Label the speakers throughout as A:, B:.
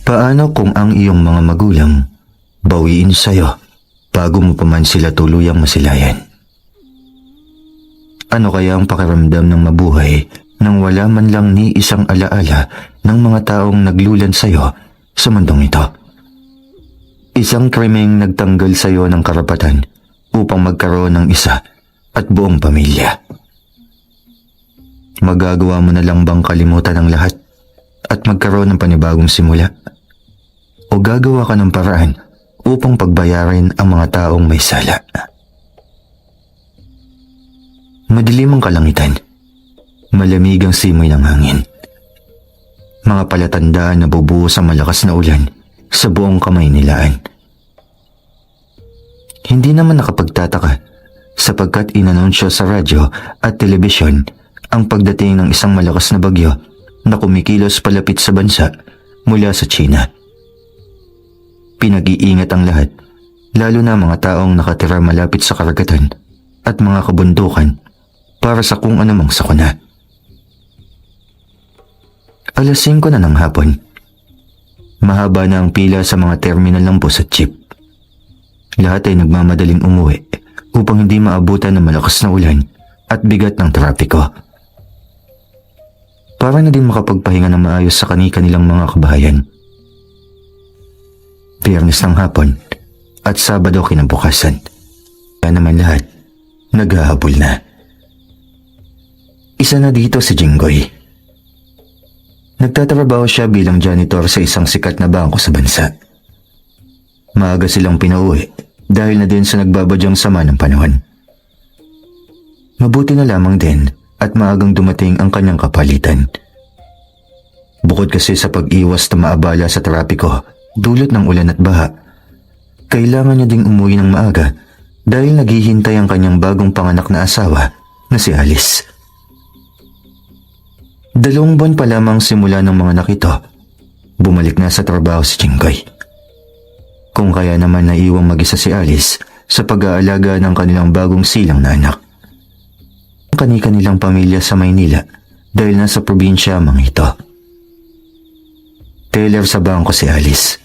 A: Paano kung ang iyong mga magulang bawiin sa'yo bago mo pa man sila tuluyang masilayan? Ano kaya ang pakiramdam ng mabuhay nang wala man lang ni isang alaala ng mga taong naglulan sa'yo sa mundong ito? Isang krimeng nagtanggal sa'yo ng karapatan upang magkaroon ng isa at buong pamilya. Magagawa mo na lang bang kalimutan ang lahat at magkaroon ng panibagong simula? O gagawa ka ng paraan upang pagbayarin ang mga taong may sala? Madilim ang kalangitan. Malamig ang simoy ng hangin. Mga palatandaan na bubuhos ang malakas na ulan sa buong Kamaynilaan. Hindi naman nakapagtataka sapagkat inanunsyo sa radyo at telebisyon ang pagdating ng isang malakas na bagyo na kumikilos palapit sa bansa mula sa China. Pinag-iingat ang lahat, lalo na mga taong nakatira malapit sa karagatan at mga kabundukan para sa kung anumang sakuna. 5:00 na ng hapon. Mahaba na ang pila sa mga terminal ng bus at jeep. Lahat ay nagmamadaling umuwi upang hindi maabutan ng malakas na ulan at bigat ng trapiko. Para na din makapagpahinga ng maayos sa kani-kanilang mga kabahayan. Biyernes ng hapon at Sabado kinabukasan. Kaya naman lahat, naghahabol na. Isa na dito si Jinggoy. Nagtatrabaho siya bilang janitor sa isang sikat na bangko sa bansa. Maaga silang pinauwi dahil na din sa nagbabadyang sama ng panahon. Mabuti na lamang din at maagang dumating ang kanyang kapalitan. Bukod kasi sa pag-iwas na maabala sa trapiko dulot ng ulan at baha, kailangan niya ding umuwi ng maaga dahil naghihintay ang kanyang bagong panganak na asawa na si Alice. 2 buwan pa lamang simula ng mga anak ito, bumalik na sa trabaho si Jinggoy. Kung kaya naman naiwang mag-isa si Alice sa pag-aalaga ng kanilang bagong silang na anak. Ang kani-kanilang pamilya sa Maynila dahil nasa probinsya ang mga ito. Teller sa bangko si Alice,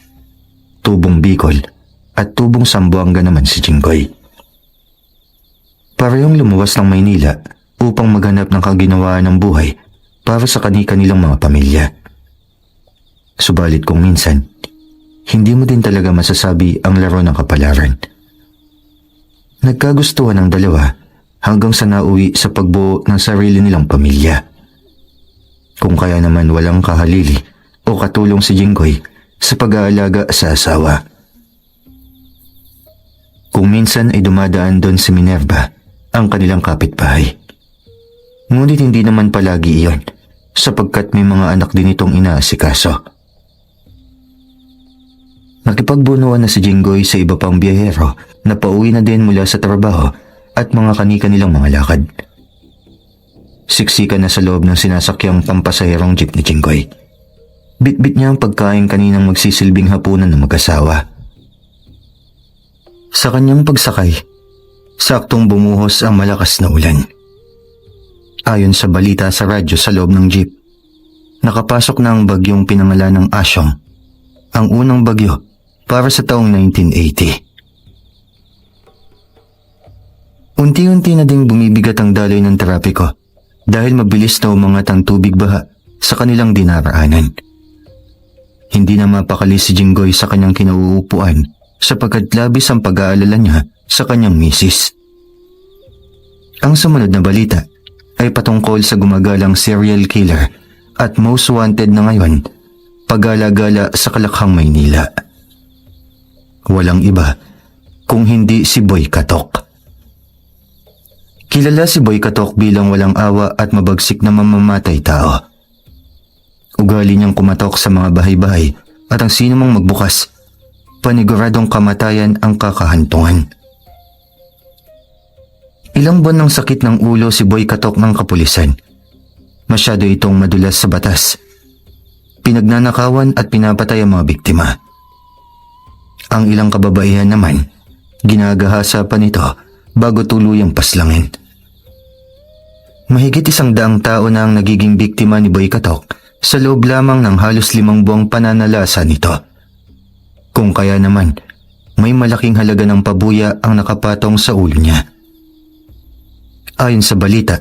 A: tubong Bicol at tubong Zamboanga naman si Jinggoy. Parehong lumuwas ng Maynila upang maghanap ng kaginawaan ng buhay para sa kani-kanilang mga pamilya. Subalit kung minsan, hindi mo din talaga masasabi ang laro ng kapalaran. Nagkagustuhan ang dalawa hanggang sa nauwi sa pagbuo ng sarili nilang pamilya. Kung kaya naman walang kahalili o katulong si Jinggoy sa pag-aalaga sa asawa. Kung minsan ay dumadaan doon si Minerva, ang kanilang kapitbahay. Ngunit hindi naman palagi iyon sapagkat may mga anak din itong inaasikaso. Nakipagbunuan na si Jinggoy sa iba pang biyahero na pauwi na din mula sa trabaho at mga kani-kanilang mga lakad. Siksikan na sa loob ng sinasakyang pampasaherong jeep ni Jinggoy. Bitbit niya ang pagkain kaninang magsisilbing hapunan ng mag-asawa. Sa kanyang pagsakay, saktong bumuhos ang malakas na ulan. Ayon sa balita sa radyo sa loob ng jeep, nakapasok na ang bagyong pinangalan ng Asyong, ang unang bagyo para sa taong 1980. Unti-unti na ding bumibigat ang daloy ng trapiko dahil mabilis na umangat ang tubig baha sa kanilang dinaraanan. Hindi na mapakali si Jinggoy sa kanyang kinauupuan sapagkat labis ang pag-aalala niya sa kanyang misis. Ang sumunod na balita ay patungkol sa gumagalang serial killer at most wanted na ngayon, pag-alagala sa Kalakhang, Maynila. Walang iba kung hindi si Boy Katok. Kilala si Boy Katok bilang walang awa at mabagsik na mamamatay tao. Ugali niyang kumatok sa mga bahay-bahay at ang sino mang magbukas, paniguradong kamatayan ang kakahantungan. Ilang buwan ng sakit ng ulo si Boy Katok ng kapulisan. Masyado itong madulas sa batas. Pinagnanakawan at pinapatay ang mga biktima. Ang ilang kababaihan naman, ginagahasa pa nito bago tuluyang paslangin. Mahigit 100 tao na ang nagiging biktima ni Boy Katok sa loob lamang ng halos 5 buwang pananalasa nito. Kung kaya naman, may malaking halaga ng pabuya ang nakapatong sa ulo niya. Ayon sa balita,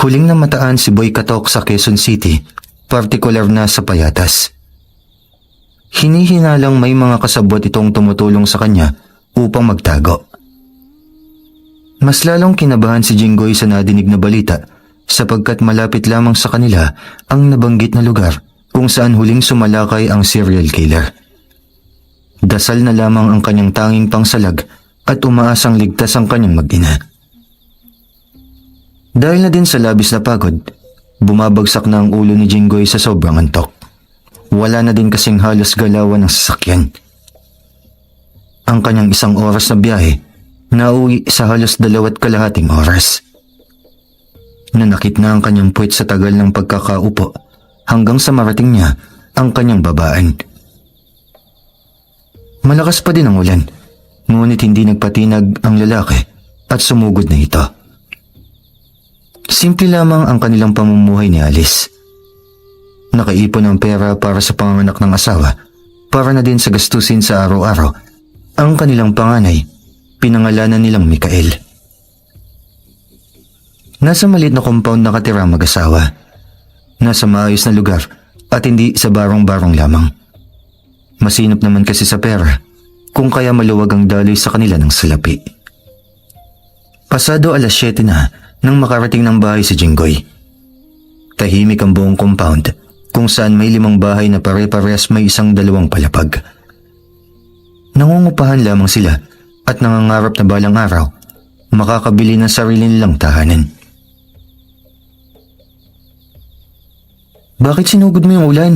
A: huling namataan si Boy Katok sa Quezon City, partikular na sa Payatas. Hinihinalang may mga kasabwat itong tumutulong sa kanya upang magtago. Mas lalong kinabahan si Jinggoy sa nadinig na balita sapagkat malapit lamang sa kanila ang nabanggit na lugar kung saan huling sumalakay ang serial killer. Dasal na lamang ang kanyang tanging pangsalag at umaasang ligtas ang kanyang mag-ina. Dahil na din sa labis na pagod, bumabagsak na ang ulo ni Jinggoy sa sobrang antok. Wala na din kasing halos galawan ng sasakyan. Ang kanyang 1 oras na biyahe, nauwi sa halos 2.5 oras. Nanakit na ang kanyang puwet sa tagal ng pagkakaupo hanggang sa marating niya ang kanyang babaan. Malakas pa din ang ulan, ngunit hindi nagpatinag ang lalaki at sumugod na ito. Simple lamang ang kanilang pamumuhay ni Alice. Nakaipon ng pera para sa panganganak ng asawa, para na din sa gastusin sa araw-araw. Ang kanilang panganay, pinangalanan nilang Mikael. Nasa maliit na compound nakatira ang mag-asawa. Nasa maayos na lugar at hindi sa barong-barong lamang. Masinop naman kasi sa pera, kung kaya maluwag ang daloy sa kanila ng salapi. Pasado 7:00 na nang makarating ng bahay si Jinggoy. Tahimik ang buong compound kung saan may 5 bahay na pare-parehas may 1-2 palapag. Nangungupahan lamang sila at nangangarap na balang araw makakabili ng sarili nilang tahanan. Bakit sinugod mo yung ulan?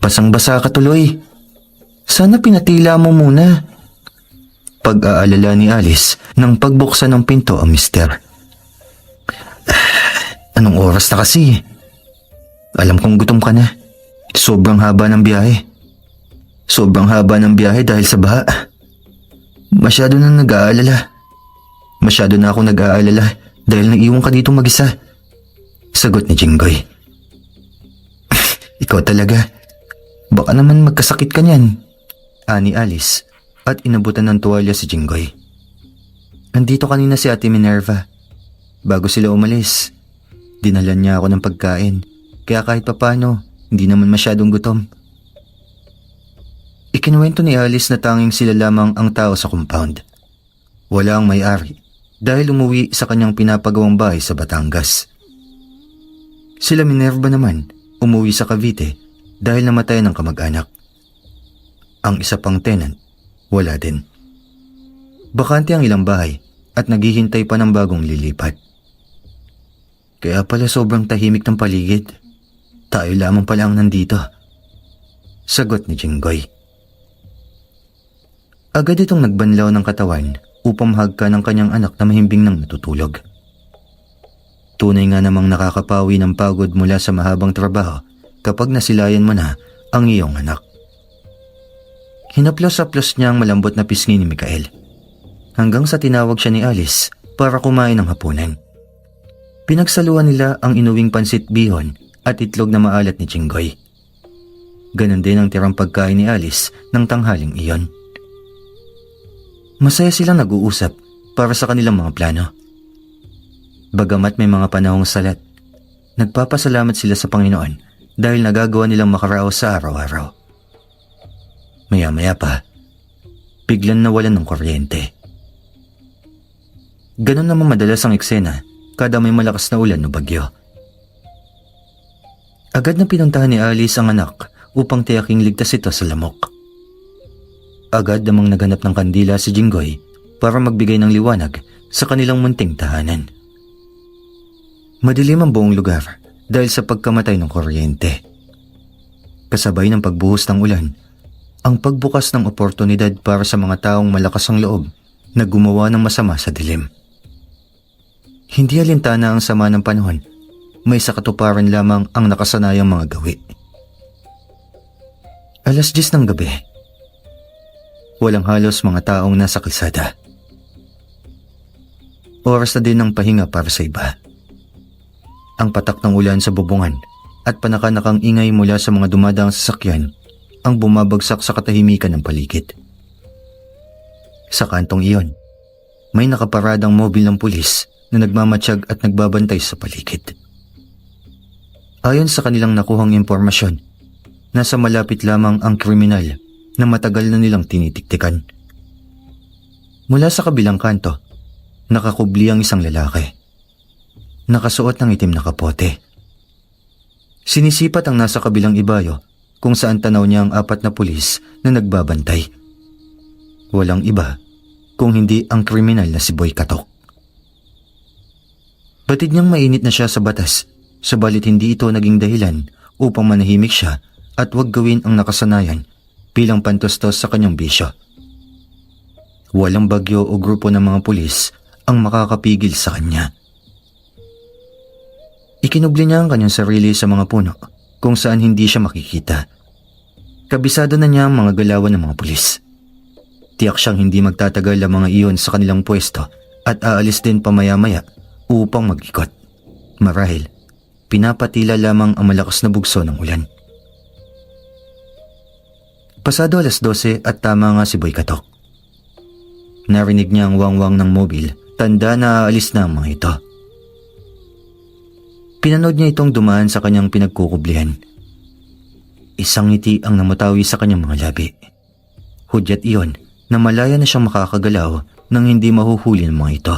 A: Basang-basa ka tuloy. Sana pinatila mo muna. Pag-aalala ni Alice nang pagbuksan ng pinto ang mister. Anong oras na kasi? Alam kong gutom ka na. Sobrang haba ng biyahe. Sobrang haba ng biyahe dahil sa baha. Masyado na nag-aalala. Masyado na ako nag-aalala dahil naiwan ka dito mag-isa. Sagot ni Jinggoy. Ikaw talaga. Baka naman magkasakit ka niyan. Ani Alice at inabutan ng tuwalya si Jinggoy. Nandito kanina si Ate Minerva. Bago sila umalis, dinalan niya ako ng pagkain. Kaya kahit papano, hindi naman masyadong gutom. Ikinuwento ni Alice na tanging sila lamang ang tao sa compound. Wala ang may-ari dahil umuwi sa kanyang pinapagawang bahay sa Batangas. Sila Minerva naman umuwi sa Cavite dahil namatay ng kamag-anak. Ang isa pang tenant, wala din. Bakante ang ilang bahay at naghihintay pa ng bagong lilipat. Kaya pala sobrang tahimik ng paligid. Tayo lamang pala ang nandito. Sagot ni Jinggoy. Agad itong nagbanlaw ng katawan upang mahagka ng kanyang anak na mahimbing nang natutulog. Tunay nga namang nakakapawi ng pagod mula sa mahabang trabaho kapag nasilayan mo na ang iyong anak. Hinaplos-aplos niya ang malambot na pisngi ni Mikael hanggang sa tinawag siya ni Alice para kumain ng hapunan. Pinagsaluhan nila ang inuwing pansit bihon at itlog na maalat ni Jinggoy. Ganon din ang tirang pagkain ni Alice ng tanghaling iyon. Masaya silang nag-uusap para sa kanilang mga plano. Bagamat may mga panahong salat, nagpapasalamat sila sa Panginoon dahil nagagawa nilang makaraos sa araw-araw. Maya-maya pa, biglang nawalan ng kuryente. Ganon naman madalas ang eksena kada may malakas na ulan o bagyo. Agad na pinuntahan ni Alice ang anak upang tiyaking ligtas ito sa lamok. Agad namang naghanap ng kandila si Jinggoy para magbigay ng liwanag sa kanilang munting tahanan. Madilim ang buong lugar dahil sa pagkamatay ng kuryente. Kasabay ng pagbuhos ng ulan, ang pagbukas ng oportunidad para sa mga taong malakas ang loob na gumawa ng masama sa dilim. Hindi alintana ang sama ng panahon, may sa katuparan lamang ang nakasanayang mga gawi. 10:00 ng gabi. Walang halos mga taong nasa kalsada. Oras na din ng pahinga para sa iba. Ang patak ng ulan sa bubungan at panakanakang ingay mula sa mga dumadaang sasakyan ang bumabagsak sa katahimikan ng paligid. Sa kantong iyon, may nakaparadang mobil ng pulis na nagmamatsyag at nagbabantay sa paligid. Ayon sa kanilang nakuhang impormasyon, nasa malapit lamang ang kriminal na matagal na nilang tinitiktikan. Mula sa kabilang kanto, nakakubli ang isang lalaki. Nakasuot ng itim na kapote. Sinisipat ang nasa kabilang ibayo kung saan tanaw niya ang 4 na pulis na nagbabantay. Walang iba kung hindi ang kriminal na si Boy Katok. Batid niyang mainit na siya sa batas, subalit hindi ito naging dahilan upang manahimik siya at huwag gawin ang nakasanayan bilang pantustos sa kanyang bisyo. Walang bagyo o grupo ng mga pulis ang makakapigil sa kanya. Ikinubli niya ang kanyang sarili sa mga puno kung saan hindi siya makikita. Kabisado na niya ang mga galawan ng mga pulis. Tiyak siyang hindi magtatagal ang mga iyon sa kanilang pwesto at aalis din pamaya-maya upang mag-ikot. Marahil, pinapatila lamang ang malakas na bugso ng ulan. Pasado 12:00 at tama nga si Boy Katok. Narinig niya ang wangwang ng mobil, tanda na aalis na ang mga ito. Pinanood niya itong dumaan sa kanyang pinagkukublihan. Isang ngiti ang namatawi sa kanyang mga labi. Hudyat iyon na malaya na siyang makakagalaw nang hindi mahuhuli ng mga ito.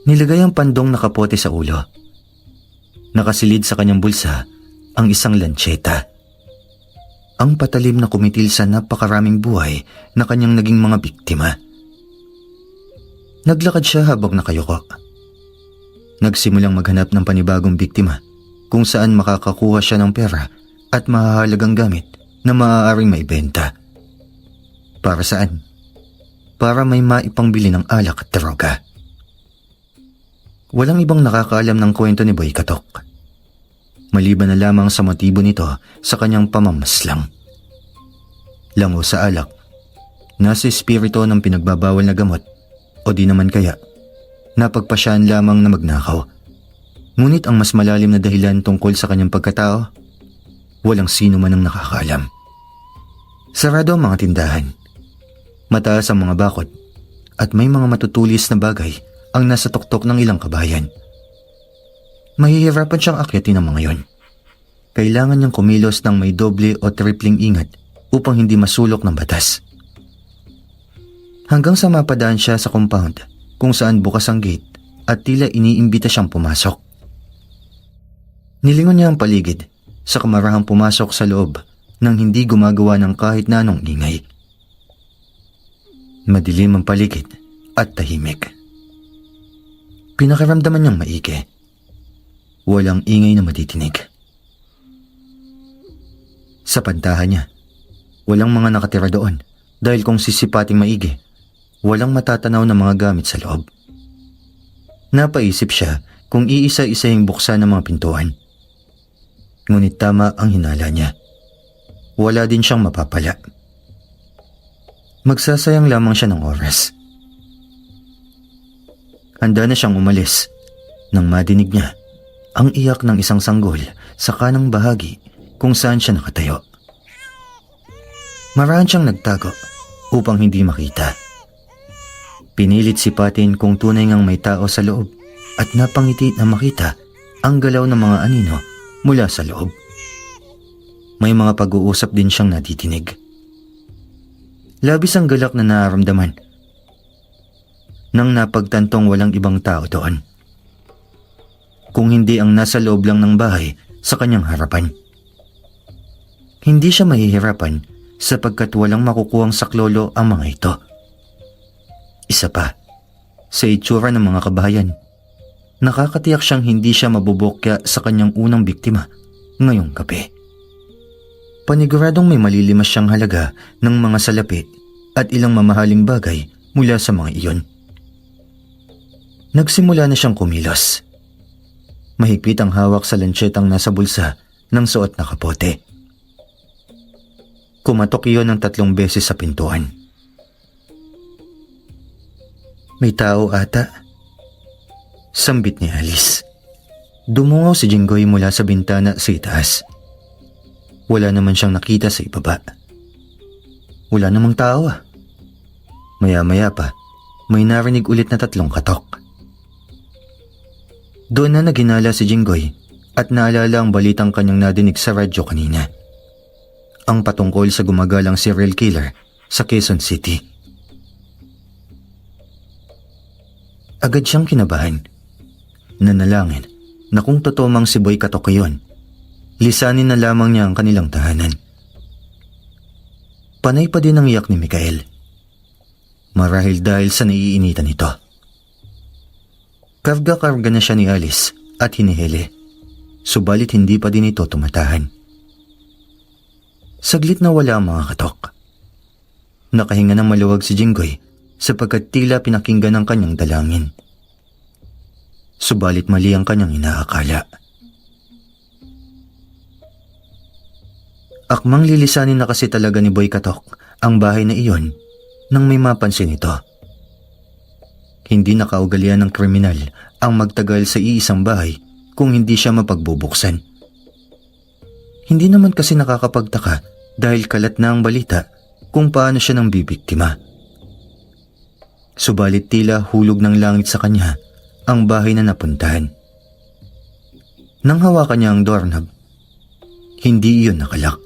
A: Nilagay ang pandong na kapote sa ulo. Nakasilid sa kanyang bulsa ang isang lancheta. Ang patalim na kumitil sa napakaraming buhay na kanyang naging mga biktima. Naglakad siya habang nakayuko. Nagsimulang maghanap ng panibagong biktima kung saan makakakuha siya ng pera at mahahalagang gamit na maaaring maibenta. Para saan? Para may maipangbili ng alak at droga. Walang ibang nakakaalam ng kwento ni Boy Katok. Maliban na lamang sa motibo nito sa kanyang pamamaslang. Lango sa alak, nasa espiritu ng pinagbabawal na gamot o di naman kaya napagpasyaan lamang na magnakaw. Ngunit ang mas malalim na dahilan tungkol sa kanyang pagkatao, walang sino man ang nakakaalam. Sarado ang mga tindahan, mataas ang mga bakod at may mga matutulis na bagay ang nasa tuktok ng ilang kabayan. Mahihirapan siyang akyatin ang mga yon. Kailangan niyang kumilos ng may doble o tripling ingat upang hindi masulok ng batas. Hanggang sa mapadaan siya sa compound kung saan bukas ang gate at tila iniimbita siyang pumasok. Nilingon niya ang paligid sa kamarahang pumasok sa loob nang hindi gumagawa ng kahit na anong ingay. Madilim ang paligid at tahimik. Pinakiramdaman niyang maigi. Walang ingay na matitinig. Sa pantahan niya, walang mga nakatira doon dahil kung sisipating maigi, walang matatanaw na mga gamit sa loob. Napaisip siya kung iisa-isahing buksan ng mga pintuan. Ngunit tama ang hinala niya. Wala din siyang mapapala. Magsasayang lamang siya ng oras. Handa na siyang umalis nang madinig niya ang iyak ng isang sanggol sa kanang bahagi kung saan siya nakatayo. Maraan siyang nagtago upang hindi makita. Pinilit sipatin kung tunay ngang may tao sa loob at napangiti na makita ang galaw ng mga anino mula sa loob. May mga pag-uusap din siyang natitinig. Labis ang galak na nararamdaman nang napagtantong walang ibang tao doon. Kung hindi ang nasa loob lang ng bahay sa kanyang harapan. Hindi siya mahihirapan sapagkat walang makukuhang saklolo ang mga ito. Isa pa, sa itsura ng mga kabayan, nakakatiyak siyang hindi siya mabubokya sa kanyang unang biktima ngayong gabi. Paniguradong may malilimas siyang halaga ng mga salapi at ilang mamahaling bagay mula sa mga iyon. Nagsimula na siyang kumilos. Mahigpit ang hawak sa lanchetang nasa bulsa ng suot na kapote. Kumatok iyon ng 3 beses sa pintuan. May tao ata, sambit ni Alice. Dumungaw si Jinggoy mula sa bintana sa itaas. Wala naman siyang nakita sa ibaba. Wala namang tao ah. Maya-maya pa, may narinig ulit na 3 katok. Doon na naginala si Jinggoy at naalala ang balitang kanyang nadinig sa radyo kanina. Ang patungkol sa gumagalang serial killer sa Quezon City. Agad siyang kinabahan. Nanalangin na kung totoo mang si Boy Katok yun, lisanin na lamang niya ang kanilang tahanan. Panay pa din ang iyak ni Mikael. Marahil dahil sa naiinitan nito. Karga-karga na siya ni Alice at hinihili. Subalit hindi pa din ito tumatahan. Saglit na wala ang mga katok. Nakahinga ng maluwag si Jinggoy sapagkat tila pinakinggan ang kanyang dalangin. Subalit mali ang kanyang inaakala. Akmang lilisanin na kasi talaga ni Boy Katok ang bahay na iyon nang may mapansin ito. Hindi nakaugalian ng kriminal ang magtagal sa iisang bahay kung hindi siya mapagbubuksan. Hindi naman kasi nakakapagtaka dahil kalat na ang balita kung paano siya nang bibiktima. Subalit tila hulog ng langit sa kanya ang bahay na napuntahan. Nang hawakan niya ang doorknob, hindi iyon nakalak.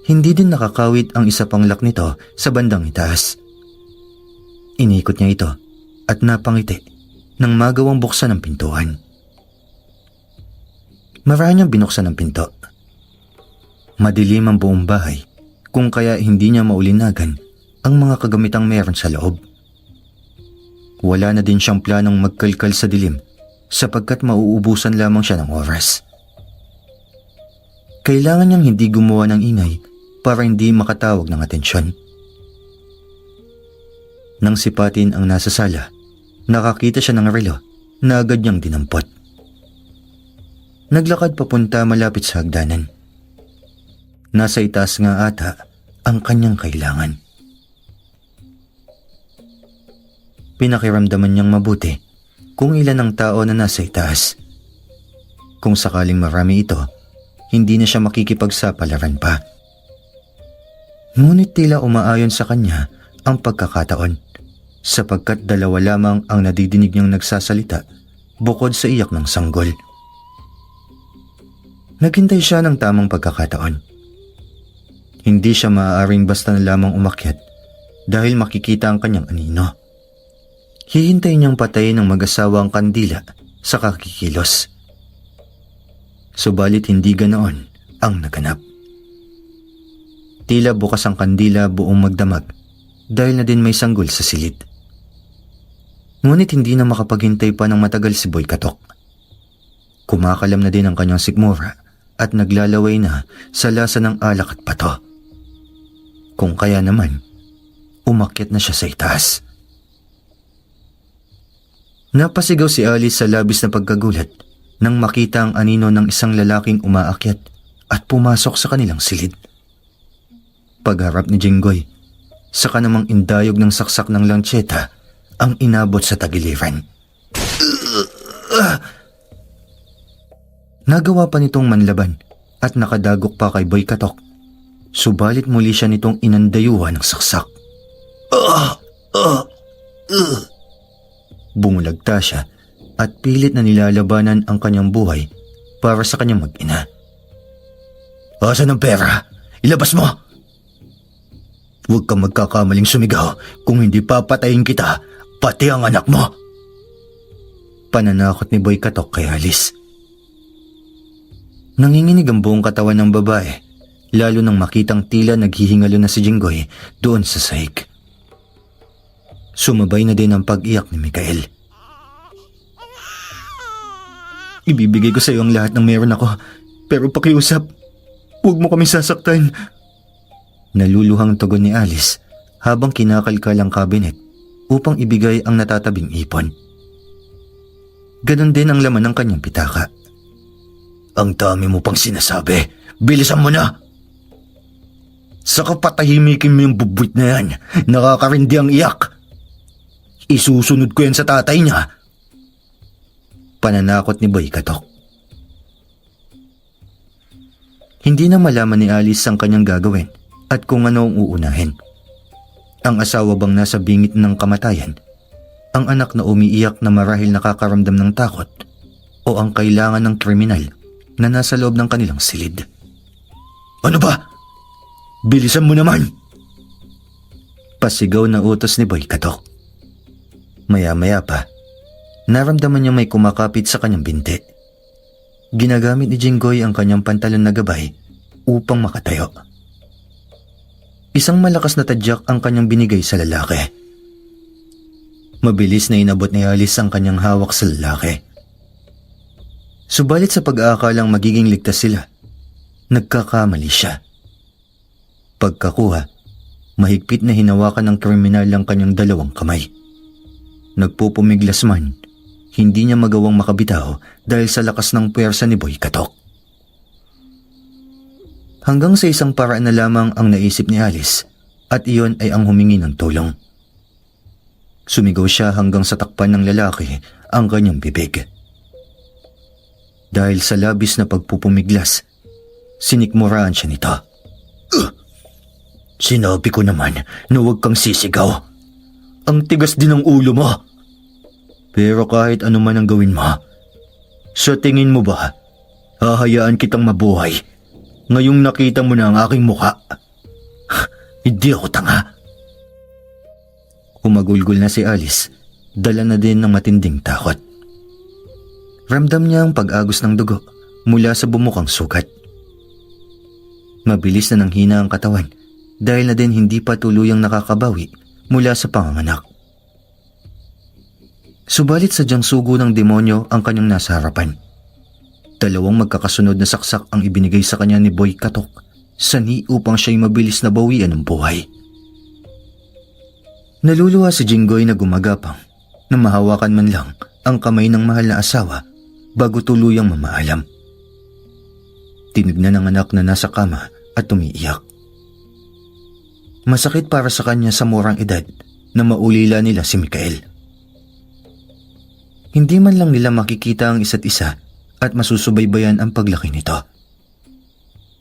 A: Hindi din nakakawit ang isa pang lock nito sa bandang itaas. Inikot niya ito at napangiti nang magawang buksan ang pintuan. Marahil niyang binuksan ang pinto. Madilim ang buong bahay kung kaya hindi niya maulinagan ang mga kagamitang meron sa loob. Wala na din siyang planong magkalkal sa dilim sapagkat mauubusan lamang siya ng oras. Kailangan niyang hindi gumawa ng ingay para hindi makatawag ng atensyon. Nang sipatin ang nasa sala, nakakita siya ng relo na agad niyang dinampot. Naglakad papunta malapit sa hagdanan. Nasa itaas nga ata ang kanyang kailangan. Pinakiramdaman niyang mabuti kung ilan ang tao na nasa itaas. Kung sakaling marami ito, hindi na siya makikipagsapalaran pa. Ngunit tila umaayon sa kanya ang pagkakataon sapagkat 2 lamang ang nadidinig niyang nagsasalita bukod sa iyak ng sanggol. Naghintay siya ng tamang pagkakataon. Hindi siya maaaring basta na lamang umakyat dahil makikita ang kanyang anino. Hihintay niyang patayin ng mag-asawa ang kandila sa kakikilos. Subalit hindi ganoon ang naganap. Tila bukas ang kandila buong magdamag dahil na din may sanggol sa silid. Ngunit hindi na makapaghintay pa ng matagal si Boy Katok. Kumakalam na din ang kanyang sikmura at naglalaway na sa lasa ng alak at pato. Kung kaya naman, umakyat na siya sa itaas. Napasigaw si Alice sa labis na pagkagulat nang makita ang anino ng isang lalaking umaakyat at pumasok sa kanilang silid. Pagharap ni Jinggoy, saka namang indayog ng saksak ng lancheta ang inabot sa tagiliran. Nagawa pa nitong manlaban at nakadagok pa kay Boy Katok. Subalit muli siya nitong inandayuhan ng saksak. Bumulagta siya at pilit na nilalabanan ang kanyang buhay para sa kanyang mag-ina. Asan ang pera? Ilabas mo! Huwag kang magkakamaling sumigaw kung hindi papatayin kita, pati ang anak mo! Pananakot ni Boy Katok kay Alice. Nanginginig ang buong katawan ng babae, lalo nang makitang tila naghihingalo na si Jinggoy doon sa sahig. Sumabay na din ang pag-iyak ni Mikael. Ibibigay ko sa iyo ang lahat ng meron ako, pero pakiusap, huwag mo kami sasaktan. Naluluhang tugon ni Alice habang kinakalkal ang kabinet upang ibigay ang natatabing ipon. Ganon din ang laman ng kanyang pitaka. Ang dami mo pang sinasabi, bilisan mo na! Saka patahimikin mo yung bubwit na yan, nakakarindi ang iyak. Isusunod ko yan sa tatay niya. pananakot ni Boy Katok. Hindi na malaman ni Alice ang kanyang gagawin at kung ano ang uunahin. Ang asawa bang nasa bingit ng kamatayan? Ang anak na umiiyak na marahil nakakaramdam ng takot? O ang kailangan ng kriminal na nasa loob ng kanilang silid? Ano ba? Bilisan mo naman! Pasigaw na utos ni Boy Katok. Maya-maya pa, naramdaman niya may kumakapit sa kanyang binti. Ginagamit ni Jinggoy ang kanyang pantalon na gabay upang makatayo. Isang malakas na tadyak ang kanyang binigay sa lalaki. Mabilis na inabot ni Alice ang kanyang hawak sa lalaki. Subalit sa pag-aakalang magiging ligtas sila, nagkakamali siya. Pagkakuha, mahigpit na hinawakan ng kriminal ang kanyang dalawang kamay. Nagpupumiglas man, hindi niya magawang makabitaw dahil sa lakas ng puwersa ni Boy Katok. Hanggang sa isang paraan na lamang ang naisip ni Alice at iyon ay ang humingi ng tulong. Sumigaw siya hanggang sa takpan ng lalaki ang kanyang bibig. Dahil sa labis na pagpupumiglas, sinikmuraan siya nito. Sinabi ko naman na huwag kang sisigaw. Ang tigas din ng ulo mo. Pero kahit ano man ang gawin mo, sa tingin mo ba, hahayaan kitang mabuhay ngayong nakita mo na ang aking mukha? Hindi ako tanga. Humagulgol na si Alice, dala na din ng matinding takot. Ramdam niya ang pag-agos ng dugo mula sa bumukang sugat. Mabilis na nanghina ang katawan dahil na din hindi pa tuluyang nakakabawi mula sa panganganak. Subalit sadyang sugo ng demonyo ang kanyang nasa harapan. Dalawang magkakasunod na saksak ang ibinigay sa kanya ni Boy Katok sani upang siya'y mabilis na bawian ng buhay. Naluluha si Jinggoy na gumagapang na mahawakan man lang ang kamay ng mahal na asawa bago tuluyang mamaalam. Tinignan ng anak na nasa kama at umiiyak. Masakit para sa kanya sa murang edad na maulila nila si Mikael. Hindi man lang nila makikita ang isa't isa at masusubaybayan ang paglaki nito.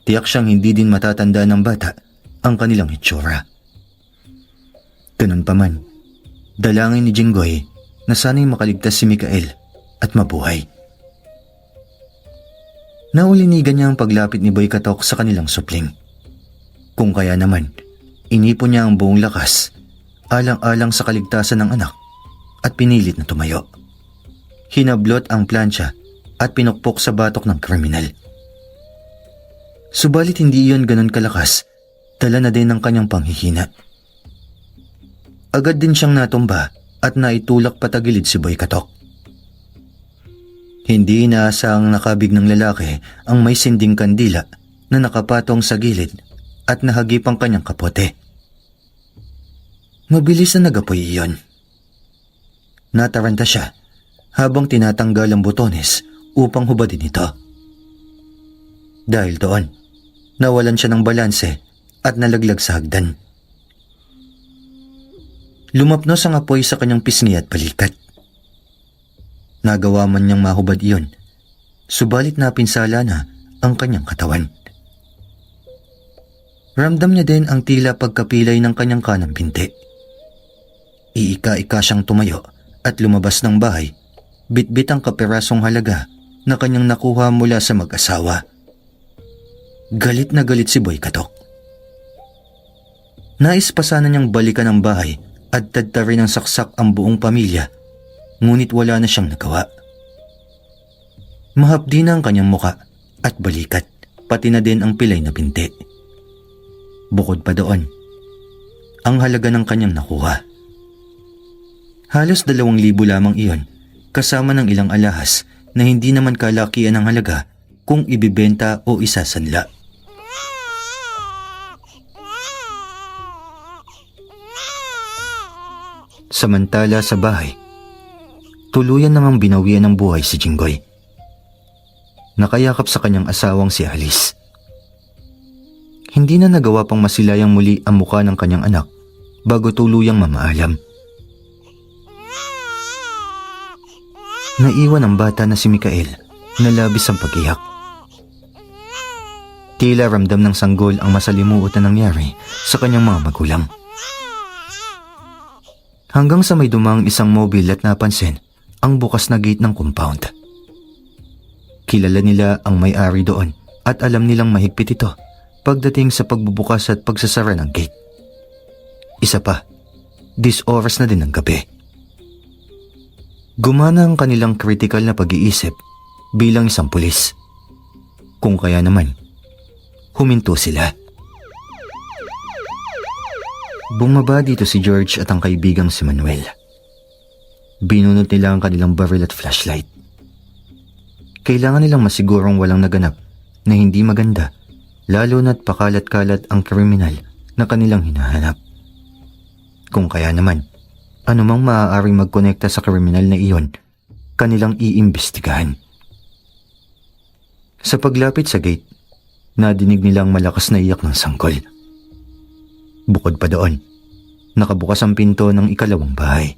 A: Tiyak siyang hindi din matatanda ng bata ang kanilang itsura. Ganun pa man, dalangin ni Jinggoy na sana'y makaligtas si Mikael at mabuhay. Naulinigan niya ang paglapit ni Boy Katok sa kanilang supling. Kung kaya naman, inipon niya ang buong lakas, alang-alang sa kaligtasan ng anak at pinilit na tumayo. Hinablot ang plancha at pinukpok sa batok ng kriminal. Subalit hindi iyon ganun kalakas, dala na din ng kanyang panghihina. Agad din siyang natumba at naitulak patagilid si Boy Katok. Hindi inaasahang nakabig ng lalaki ang may sinding kandila na nakapatong sa gilid at nahagip ang kanyang kapote. Mabilis na nagapoy iyon. Nataranta siya habang tinatanggal ang butones upang hubadin ito. Dahil doon, nawalan siya ng balanse at nalaglag sa hagdan. Lumapnos ang apoy sa kanyang pisngi at balikat. Nagawa man niyang mahubad iyon, subalit napinsala na ang kanyang katawan. Ramdam niya din ang tila pagkapilay ng kanyang kanang binti. Iika-ika siyang tumayo at lumabas ng bahay, bitbit ang kapirasong halaga na kanyang nakuha mula sa mag-asawa. Galit na galit si Boy Katok. Nais pa sana niyang balikan ang bahay at tadtarin ng saksak ang buong pamilya, ngunit wala na siyang nagawa. Mahapdi na ang kanyang muka at balikat, pati na din ang pilay na binti. Bukod pa doon, ang halaga ng kanyang nakuha. Halos 2,000 lamang iyon, kasama ng ilang alahas na hindi naman kalakian ang halaga kung ibibenta o isasanla. Samantala sa bahay, tuluyan namang binawian ng buhay si Jinggoy. Nakayakap sa kanyang asawang si Alice. Hindi na nagawa pang masilayang muli ang mukha ng kanyang anak bago tuluyang mamaalam. Naiwan ang bata na si Mikael na labis ang pag-iyak. Tila ramdam ng sanggol ang masalimuot na nangyari sa kanyang mga magulang. Hanggang sa may dumang isang mobile at napansin ang bukas na gate ng compound. Kilala nila ang may-ari doon at alam nilang mahigpit ito pagdating sa pagbubukas at pagsasara ng gate. Isa pa, oras na din ng gabi. Gumana ang kanilang critical na pag-iisip bilang isang pulis. Kung kaya naman, huminto sila. Bumaba dito si George at ang kaibigang si Manuel. Binunot nila ang kanilang baril at flashlight. Kailangan nilang masigurong walang naganap na hindi maganda, lalo na't pakalat-kalat ang kriminal na kanilang hinahanap. Kung kaya naman, anumang maaaring magkonekta sa kriminal na iyon, kanilang iimbestigahan. Sa paglapit sa gate, nadinig nilang malakas na iyak ng sanggol. Bukod pa doon, nakabukas ang pinto ng ikalawang bahay.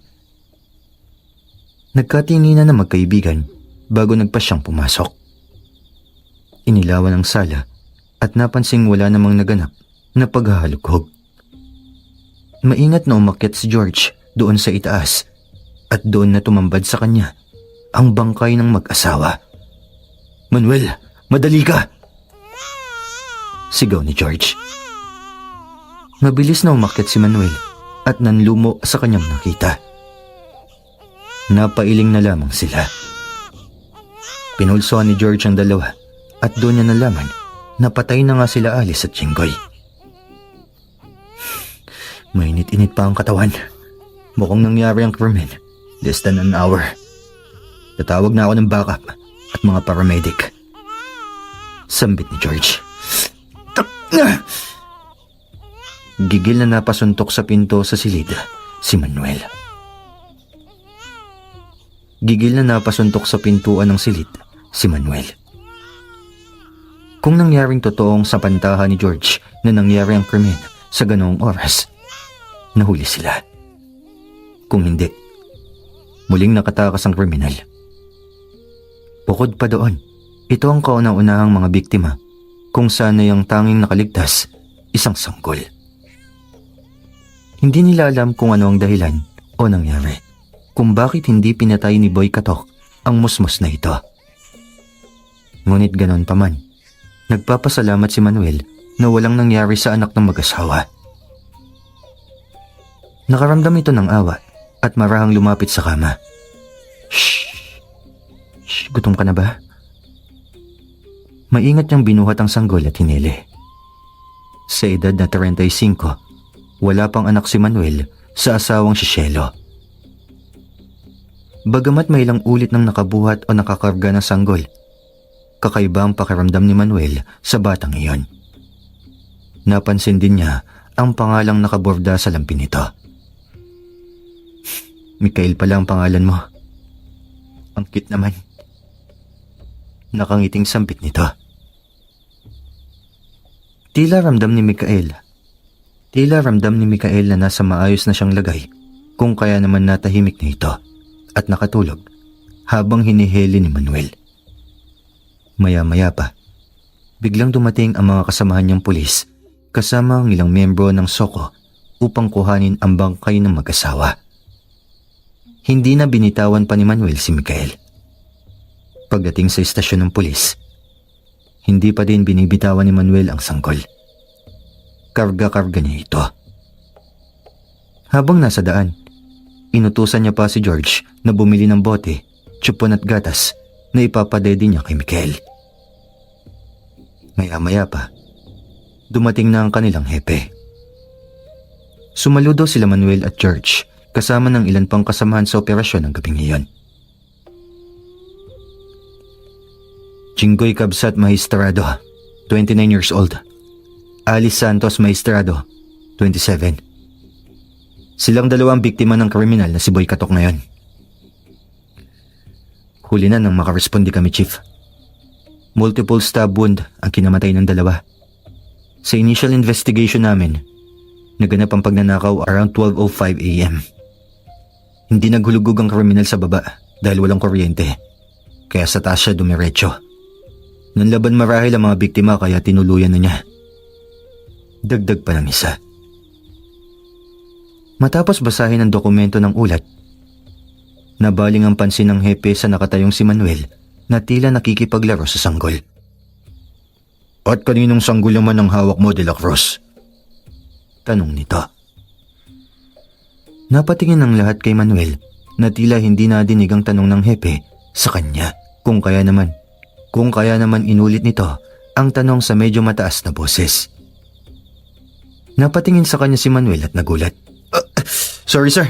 A: Nagkatinginan na magkaibigan bago nagpasyang pumasok. Inilawan ang sala at napansing wala namang naganap na paghahalughog. Maingat na umakyat si George doon sa itaas at doon na tumambad sa kanya ang bangkay ng mag-asawa. "Manuel, madali ka!" sigaw ni George. Mabilis na umakyat si Manuel at nanlumo sa kanyang nakita. Napailing na lamang sila. Pinulsohan ni George ang dalawa at doon niya nalaman na patay na nga sila Alice at Jinggoy. Mainit-init pa ang katawan. Mukhang nangyari ang krimen. Less than an hour. Tatawag na ako ng backup at mga paramedic. Sambit ni George. Gigil na napasuntok sa pinto sa silid si Manuel. Gigil na napasuntok sa pintuan ng silid si Manuel. Kung nangyaring totoong sapantahan ni George na nangyari ang krimen sa ganoong oras, nahuli sila. Kung hindi, muling nakatakas ang kriminal. Bukod pa doon, ito ang kauna-unahang mga biktima kung saan ay ang tanging nakaligtas, isang sanggol. Hindi nila alam kung ano ang dahilan o nangyari, kung bakit hindi pinatay ni Boy Katok ang musmos na ito. Ngunit ganon pa man, nagpapasalamat si Manuel na walang nangyari sa anak ng mag-asawa. Nakaramdam ito ng awa at marahang lumapit sa kama. Shh! Shh! Gutom ka na ba? Maingat niyang binuhat ang sanggol at hinili. Sa edad na 35, wala pang anak si Manuel sa asawang si Shelo. Bagamat may ilang ulit nang nakabuhat o nakakarga ng sanggol, kakaiba ang pakiramdam ni Manuel sa batang iyon. Napansin din niya ang pangalang nakaborda sa lampin nito. Mikael pala ang pangalan mo. Ang cute naman. Nakangiting sambit nito. Tila ramdam ni Mikael na nasa maayos na siyang lagay, kung kaya naman natahimik na ito at nakatulog habang hinihili ni Manuel. Maya-maya pa, biglang dumating ang mga kasamahan niyang pulis kasama ang ilang miyembro ng Soko upang kuhanin ang bangkay ng mag-asawa. Hindi na binitawan pa ni Manuel si Mikael. Pagdating sa istasyon ng pulis, hindi pa din binibitawan ni Manuel ang sanggol. Karga-karga niya ito. Habang nasa daan, inutusan niya pa si George na bumili ng bote, tsupon at gatas na ipapadede niya kay Mikael. Maya-maya pa, dumating na ang kanilang hepe. Sumaludo sila Manuel at George kasama ng ilan pang kasamahan sa operasyon ng gabing iyon. Jinggoy Kabsat Maestrado, 29 years old. Alice Santos Maestrado, 27. Silang dalawang biktima ng kriminal na si Boy Katok ngayon. Huli na nang makarespondi kami, Chief. Multiple stab wound ang kinamatay ng dalawa. Sa initial investigation namin, naganap ang pagnanakaw around 12:05 a.m. Hindi naghulugog ang kriminal sa baba dahil walang kuryente. Kaya sa taas siya dumiretso. Nanlaban marahil ang mga biktima kaya tinuluyan na niya. Dagdag pa ng isa. Matapos basahin ang dokumento ng ulat, nabaling ang pansin ng hepe sa nakatayong si Manuel na tila nakikipaglaro sa sanggol. At kaninong sanggol naman ang hawak mo, De La Cruz? Tanong nito. Napatingin ang lahat kay Manuel na tila hindi nadinig ang tanong ng hepe sa kanya. Kung kaya naman inulit nito ang tanong sa medyo mataas na boses. Napatingin sa kanya si Manuel at nagulat. Sorry sir.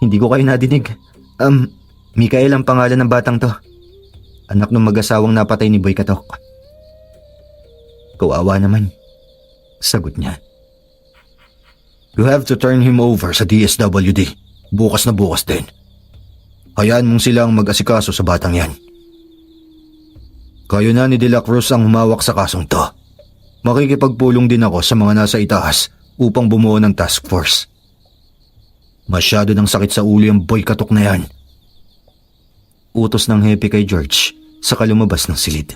A: Hindi ko kayo nadinig. Mikael ang pangalan ng batang to. Anak ng mag-asawang napatay ni Boy Katok. Kawawa naman. Sagot niya. You have to turn him over sa DSWD. Bukas na bukas din. Hayaan mong sila ang mag-asikaso sa batang yan. Kayo na ni De La Cruz ang humawak sa kasong to. Makikipagpulong din ako sa mga nasa itaas upang bumuo ng task force. Masyado ng sakit sa ulo yung Boy Katok na yan. Utos ng hepe kay George saka lumabas ng silid.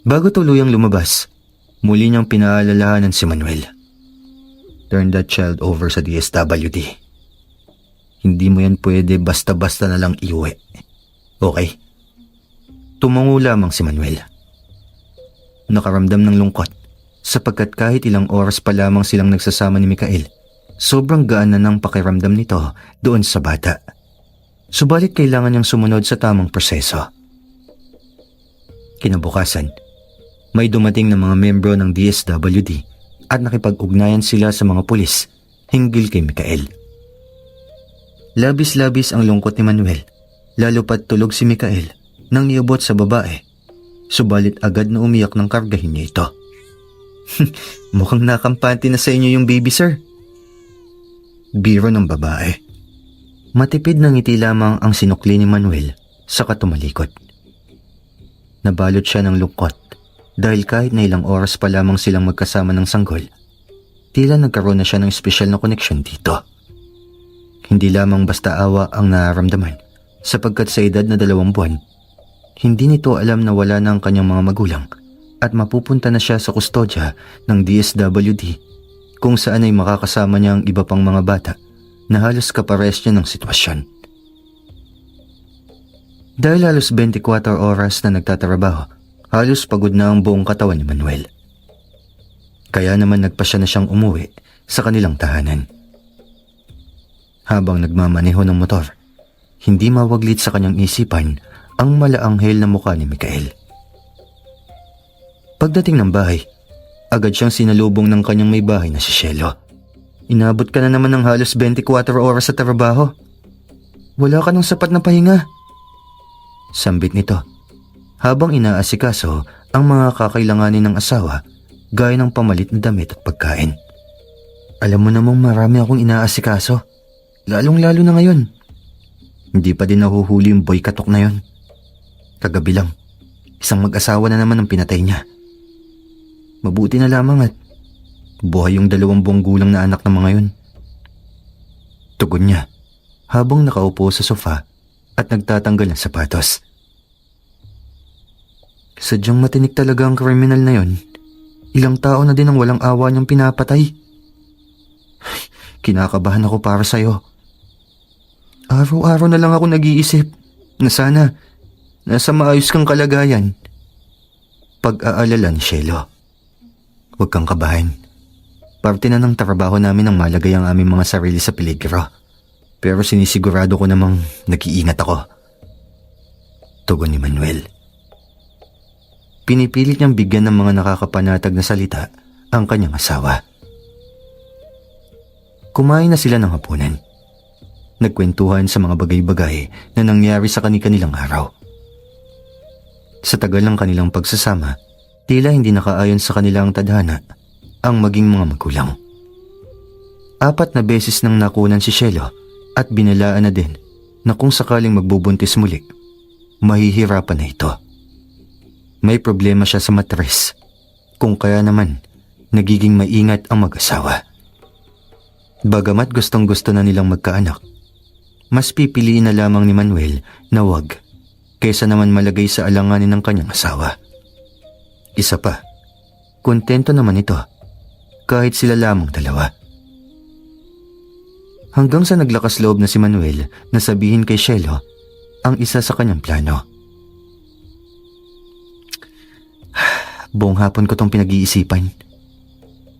A: Bago tuluyang lumabas, muli niyang pinaalalahanan si Manuel. Turn that child over sa DSWD. Hindi mo yan pwede basta-basta na lang iuwi. Okay? Tumango lamang si Manuel. Nakaramdam ng lungkot sapagkat kahit ilang oras pa lamang silang nagsasama ni Mikael, sobrang gaan na ng pakiramdam nito doon sa bata. Subalit kailangan niyang sumunod sa tamang proseso. Kinabukasan, may dumating na mga membro ng DSWD at nakipag-ugnayan sila sa mga pulis hinggil kay Mikael. Labis-labis ang lungkot ni Manuel, lalo pat tulog si Mikael nang niubot sa babae. Subalit agad na umiyak ng kargahin niya ito. Mukhang nakampante na sa inyo yung baby sir. Biro ng babae. Matipid na ngiti lamang ang sinukli ni Manuel saka tumalikod. Nabalot siya ng lungkot dahil kahit na ilang oras pa lamang silang magkasama ng sanggol, tila nagkaroon na siya ng espesyal na koneksyon dito. Hindi lamang basta awa ang nararamdaman sapagkat sa edad na 2 buwan, hindi nito alam na wala na ang kanyang mga magulang at mapupunta na siya sa kustodya ng DSWD kung saan ay makakasama niya ang iba pang mga bata na halos kapares niya ng sitwasyon. Dahil halos 24 oras na nagtatrabaho, halos pagod na ang buong katawan ni Manuel. Kaya naman nagpasya na siyang umuwi sa kanilang tahanan. Habang nagmamaneho ng motor, hindi mawaglit sa kanyang isipan ang malaanghel na mukha ni Mikael. Pagdating ng bahay, agad siyang sinalubong ng kanyang may bahay na si Shelo. Inabot ka na naman ng halos 24 oras sa trabaho. Wala ka ng sapat na pahinga. Sambit nito, habang inaasikaso ang mga kakailanganin ng asawa gaya ng pamalit na damit at pagkain. Alam mo namang marami akong inaasikaso, lalong-lalo na ngayon. Hindi pa din nahuhuli yung Boy Katok na yon. Kagabi lang, isang mag-asawa na naman ang pinatay niya. Mabuti na lamang at buhay yung 2 buwang gulang na anak ng mga yun. Tugon niya habang nakaupo sa sofa at nagtatanggal ng sapatos. Sadyang matinik talaga ang kriminal na yon. Ilang tao na din ang walang awa niyang pinapatay. Kinakabahan ako para sa'yo. Araw-araw na lang ako nag-iisip na sana nasa maayos kang kalagayan. Pag-aalala ni Shelo. Huwag kang kabahan. Parte na ng trabaho namin ang malagay ang aming mga sarili sa peligro. Pero sinisigurado ko namang nag-iingat ako. Tugon ni Manuel. Pinipilit niyang bigyan ng mga nakakapanatag na salita ang kanyang asawa. Kumain na sila ng hapunan. Nagkwentuhan sa mga bagay-bagay na nangyari sa kanilang araw. Sa tagal ng kanilang pagsasama, tila hindi nakaayon sa kanilang tadhana ang maging mga magulang. 4 na beses nang nakunan si Shelo at binalaan na din na kung sakaling magbubuntis muli, mahihirapan na ito. May problema siya sa matres, kung kaya naman nagiging maingat ang mag-asawa. Bagamat gustong-gusto na nilang magkaanak, mas pipiliin na lamang ni Manuel na wag kaysa naman malagay sa alanganin ng kanyang asawa. Isa pa, kontento naman ito kahit sila lamang dalawa. Hanggang sa naglakas loob na si Manuel na sabihin kay Cielo ang isa sa kanyang plano. Buong hapon ko tong pinag-iisipan.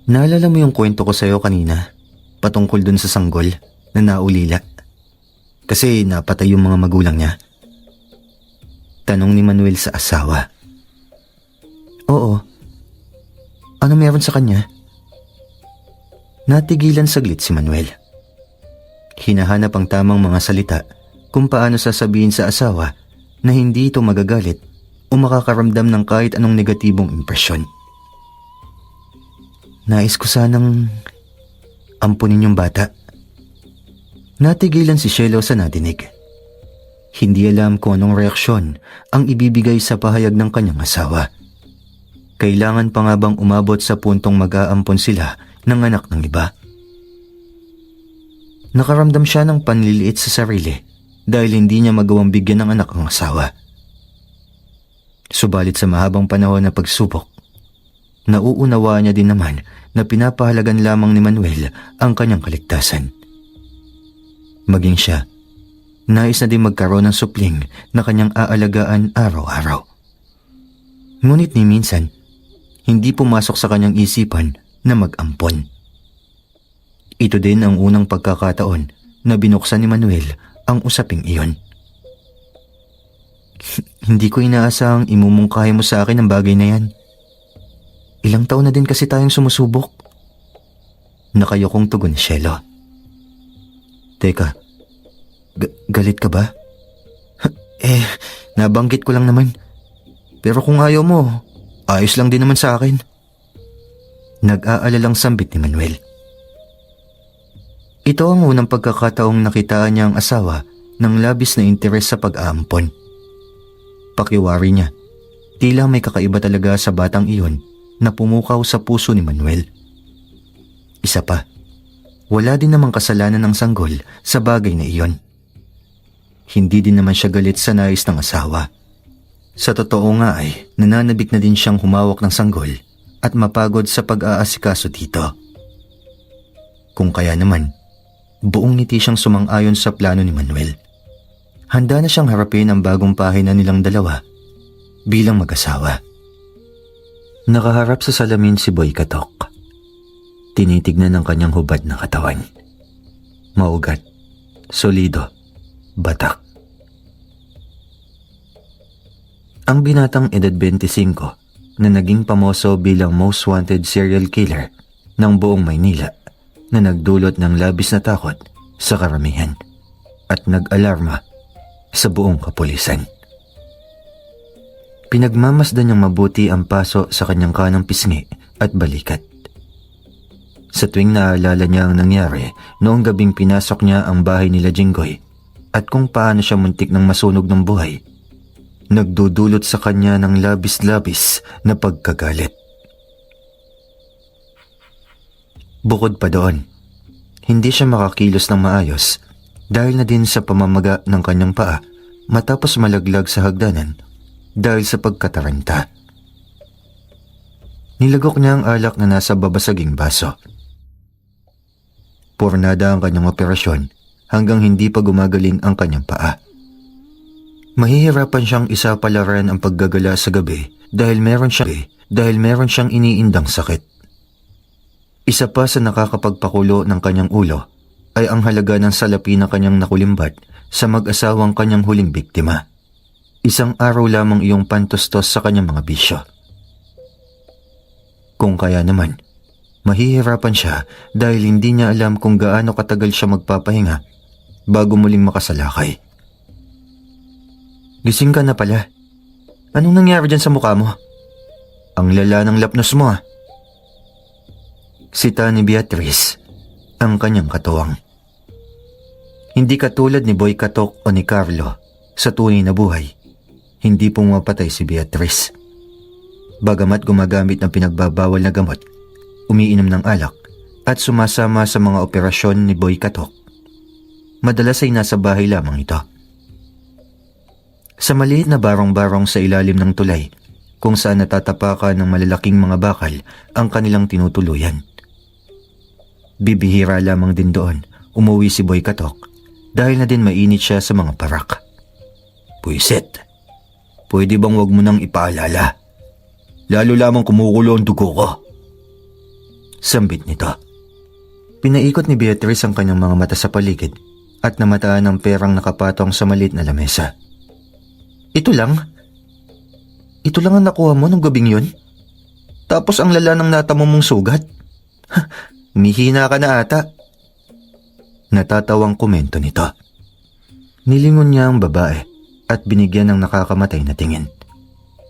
A: Naalala mo yung kwento ko sa'yo kanina patungkol dun sa sanggol na naulila? Kasi napatay yung mga magulang niya. Tanong ni Manuel sa asawa. Oo. Ano meron sa kanya? Natigilan saglit si Manuel. Hinahanap ang tamang mga salita kung paano sasabihin sa asawa na hindi ito magagalit o makakaramdam ng kahit anong negatibong impresyon. Nais ko sanang ampunin yung bata. Natigilan si Cielo sa nadinig. Hindi alam kung anong reaksyon ang ibibigay sa pahayag ng kanyang asawa. Kailangan pa nga bang umabot sa puntong mag-aampon sila ng anak ng iba? Nakaramdam siya ng panliliit sa sarili dahil hindi niya magawang bigyan ng anak ang asawa. Subalit sa mahabang panahon na pagsubok, nauunawaan niya din naman na pinapahalagan lamang ni Manuel ang kanyang kaligtasan. Maging siya, nais na din magkaroon ng supling na kanyang aalagaan araw-araw. Ngunit ni minsan, hindi pumasok sa kanyang isipan na mag-ampon. Ito din ang unang pagkakataon na binuksan ni Manuel ang usaping iyon. Hindi ko inaasahang imumungkahi mo sa akin ang bagay na yan. Ilang taon na din kasi tayong sumusubok. Nakayokong tugon ni Cielo. Teka, galit ka ba? Nabanggit ko lang naman. Pero kung ayaw mo, ayos lang din naman sa akin. Nag-aalalang sambit ni Manuel. Ito ang unang pagkakataong nakitaan niya ang asawa ng labis na interes sa pag-aampon. Pakiwari niya, tila may kakaiba talaga sa batang iyon na pumukaw sa puso ni Manuel. Isa pa, wala din namang kasalanan ng sanggol sa bagay na iyon. Hindi din naman siya galit sa nais ng asawa. Sa totoo nga ay nananabik na din siyang humawak ng sanggol at mapagod sa pag-aasikaso dito. Kung kaya naman, buong ngiti siyang sumang-ayon sa plano ni Manuel. Handa na siyang harapin ang bagong pahina nilang dalawa bilang mag-asawa. Nakaharap sa salamin si Boy Katok. Tinitignan ang kanyang hubad na katawan. Maugat, solido, batak. Ang binatang edad 25 na naging pamoso bilang most wanted serial killer ng buong Maynila na nagdulot ng labis na takot sa karamihan at nag-alarma sa buong kapulisan. Pinagmamasdan niyang mabuti ang paso sa kanyang kanang pisngi at balikat. Sa tuwing naalala niya ang nangyari noong gabing pinasok niya ang bahay nila Jinggoy at kung paano siya muntik ng masunog ng buhay, nagdudulot sa kanya ng labis-labis na pagkagalit. Bukod pa doon, hindi siya makakilos ng maayos dahil na din sa pamamaga ng kanyang paa matapos malaglag sa hagdanan dahil sa pagkataranta. Nilagok niya ang alak na nasa babasaging baso. Pornada ang kanyang operasyon hanggang hindi pa gumagaling ang kanyang paa. Mahihirapan siyang isapalaran ang paggagala sa gabi dahil meron siyang iniindang sakit. Isa pa sa nakakapagpakulo ng kanyang ulo ay ang halaga ng salapi na kanyang nakulimbat sa mag-asawang kanyang huling biktima. Isang araw lamang iyong pantustos sa kanyang mga bisyo. Kung kaya naman, mahihirapan siya dahil hindi niya alam kung gaano katagal siya magpapahinga bago muling makasalakay. Gising ka na pala. Anong nangyari dyan sa mukha mo? Ang lala ng lapnos mo ah. Sita ni Beatrice ang kanyang katuwang. Hindi katulad ni Boy Katok o ni Carlo sa tunay na buhay, hindi pumapatay si Beatrice. Bagamat gumagamit ng pinagbabawal na gamot, umiinom ng alak at sumasama sa mga operasyon ni Boy Katok, madalas ay nasa bahay lamang ito. Sa maliit na barong-barong sa ilalim ng tulay, kung saan natatapakan ng malalaking mga bakal ang kanilang tinutuluyan. Bibihira lamang din doon umuwi si Boy Katok dahil na din mainit siya sa mga parak. Puiset, pwede bang wag mo nang ipaalala? Lalo lamang kumukulo ang dugo ko. Sambit nito. Pinaikot ni Beatrice ang kanyang mga mata sa paligid at namataan ng perang nakapatong sa maliit na lamesa. Ito lang? Ito lang ang nakuha mo nung gabing yun? Tapos ang lala ng natamo mong sugat? Mihina ka na ata. Natatawang komento nito. Nilingon niya ang babae at binigyan ng nakakamatay na tingin.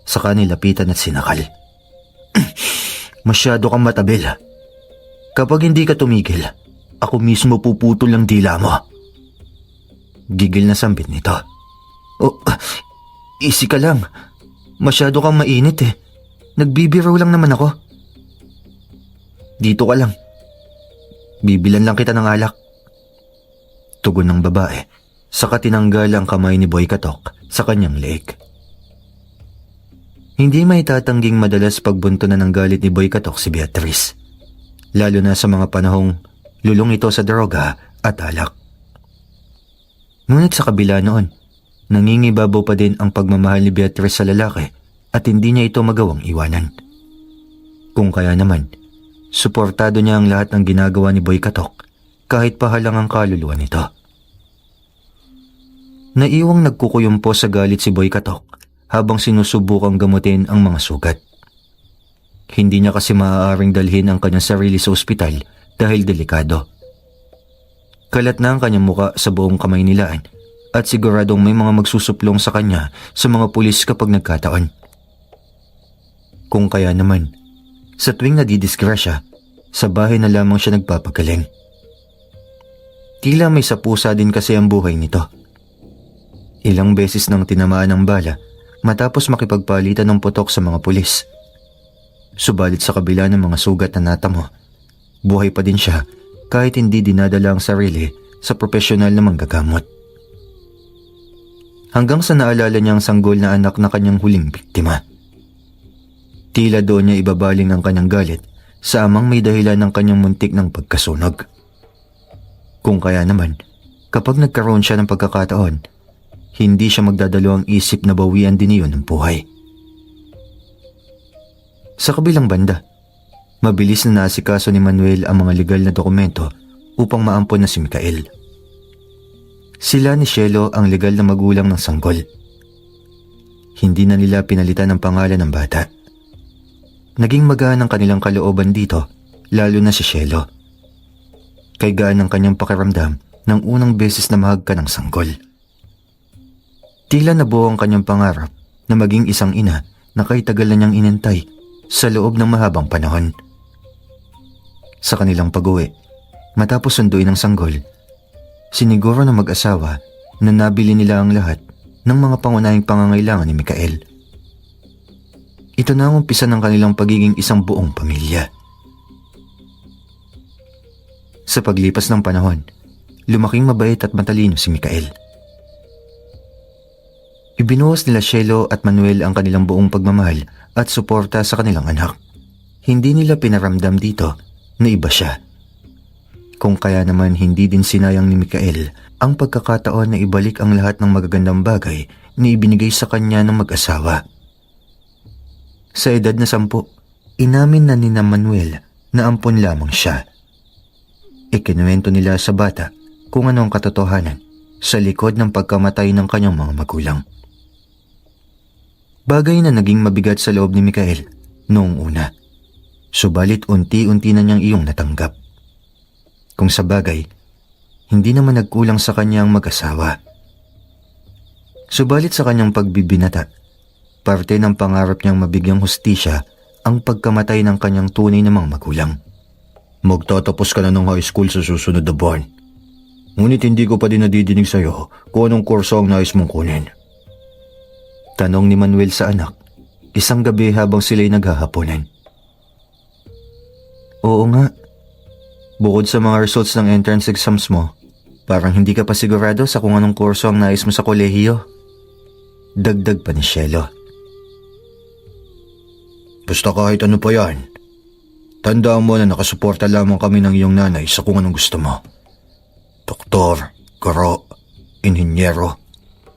A: Saka nilapitan at sinakal. Masyado kang matabil. Kapag hindi ka tumigil, ako mismo puputol ang dila mo. Gigil na sambit nito. Oh, easy ka lang. Masyado kang mainit eh. Nagbibiro lang naman ako. Dito ka lang. Bibilan lang kita ng alak. Tugon ng babae, saka tinanggal ang kamay ni Boy Katok sa kanyang leeg. Hindi may tatangging madalas pagbunto na ng galit ni Boy Katok si Beatrice, lalo na sa mga panahong lulong ito sa droga at alak. Ngunit sa kabila noon, nangingibabaw pa din ang pagmamahal ni Beatrice sa lalaki at hindi niya ito magawang iwanan. Kung kaya naman, suportado niya ang lahat ng ginagawa ni Boy Katok kahit pahalang ang kaluluwa nito. Naiwang nagkukuyumpo sa galit si Boy Katok habang sinusubukang gamutin ang mga sugat. Hindi niya kasi maaaring dalhin ang kanyang sarili sa ospital dahil delikado. Kalat na ang kanyang muka sa buong kamay nilaan at siguradong may mga magsusuplong sa kanya sa mga pulis kapag nagkataon. Kung kaya naman, sa tuwing nadidisgrasya, sa bahay na lamang siya nagpapagaling. Tila may sapusa din kasi ang buhay nito. Ilang beses nang tinamaan ng bala matapos makipagpalitan ng putok sa mga pulis. Subalit sa kabila ng mga sugat na natamo, buhay pa din siya kahit hindi dinadala ang sarili sa profesional na manggagamot. Hanggang sa naalala niya ang sanggol na anak na kanyang huling biktima. Tila doon niya ibabaling ang kanyang galit sa amang may dahilan ng kanyang muntik ng pagkasunog. Kung kaya naman, kapag nagkaroon siya ng pagkakataon, hindi siya magdadalawang isip na bawian din iyon ng buhay. Sa kabilang banda, mabilis na naasikaso ni Manuel ang mga legal na dokumento upang maampon na si Mikael. Sila ni Cielo ang legal na magulang ng sanggol. Hindi na nila pinalitan ang pangalan ng bata. Naging magaan ang kanilang kalooban dito, lalo na si Cielo. Kay gaan ang kanyang pakiramdam nang unang beses na mahagka ng sanggol. Tila nabuo ang kanyang pangarap na maging isang ina na kay tagal na niyang inintay sa loob ng mahabang panahon. Sa kanilang pag-uwi, matapos sunduin ang sanggol, siniguro ng mag-asawa na nabili nila ang lahat ng mga pangunahing pangangailangan ni Mikael. Ito na ang umpisa ng kanilang pagiging isang buong pamilya. Sa paglipas ng panahon, lumaking mabait at matalino si Mikael. Ibinuhos nila Cielo at Manuel ang kanilang buong pagmamahal at suporta sa kanilang anak. Hindi nila pinaramdam dito na iba siya. Kung kaya naman hindi din sinayang ni Mikael ang pagkakataon na ibalik ang lahat ng magagandang bagay na ibinigay sa kanya ng mag-asawa. Sa edad na 10, inamin na ni Manuel na ampon lamang siya. Ikinuwento nila sa bata kung ano ang katotohanan sa likod ng pagkamatay ng kanyang mga magulang. Bagay na naging mabigat sa loob ni Mikael noong una. Subalit unti-unti na niyang iyong natanggap. Kung sa bagay, hindi naman nagkulang sa kanyang mag-asawa. Subalit sa kanyang pagbibinata, parte ng pangarap niyang mabigyang hustisya ang pagkamatay ng kanyang tunay na mga magulang. Magtatapos ka na ng high school sa susunod na buwan. Ngunit hindi ko pa din nadidinig sa iyo kung anong kurso ang nais mong kunin. Tanong ni Manuel sa anak, isang gabi habang sila'y naghahaponan. Oo nga. Bukod sa mga results ng entrance exams mo, Parang hindi ka pa sigurado sa kung anong kurso ang nais mo sa kolehiyo. Dagdag pa ni Cielo. Basta kahit ano pa yan. Tandaan mo na nakasuporta lamang kami ng iyong nanay sa kung anong gusto mo. Doktor, guro, inhinyero,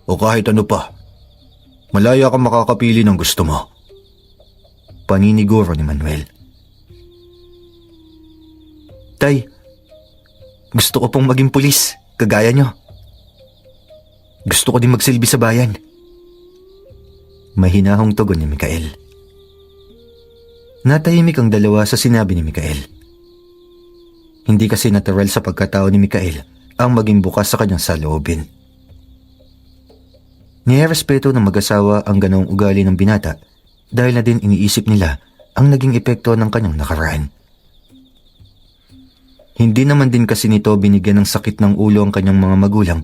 A: o kahit ano pa. Malaya kang makakapili ng gusto mo. Paniniguro ni Manuel. Tay, gusto ko pong maging pulis, kagaya nyo. Gusto ko din magsilbi sa bayan. Mahinahong tugon ni Mikael. Natahimik ang dalawa sa sinabi ni Mikael. Hindi kasi natural sa pagkatao ni Mikael ang maging bukas sa kanyang saloobin. Nirespeto ng mag-asawa ang ganoong ugali ng binata dahil na din iniisip nila ang naging epekto ng kanyang nakaraan. Hindi naman din kasi nito binigyan ng sakit ng ulo ang kanyang mga magulang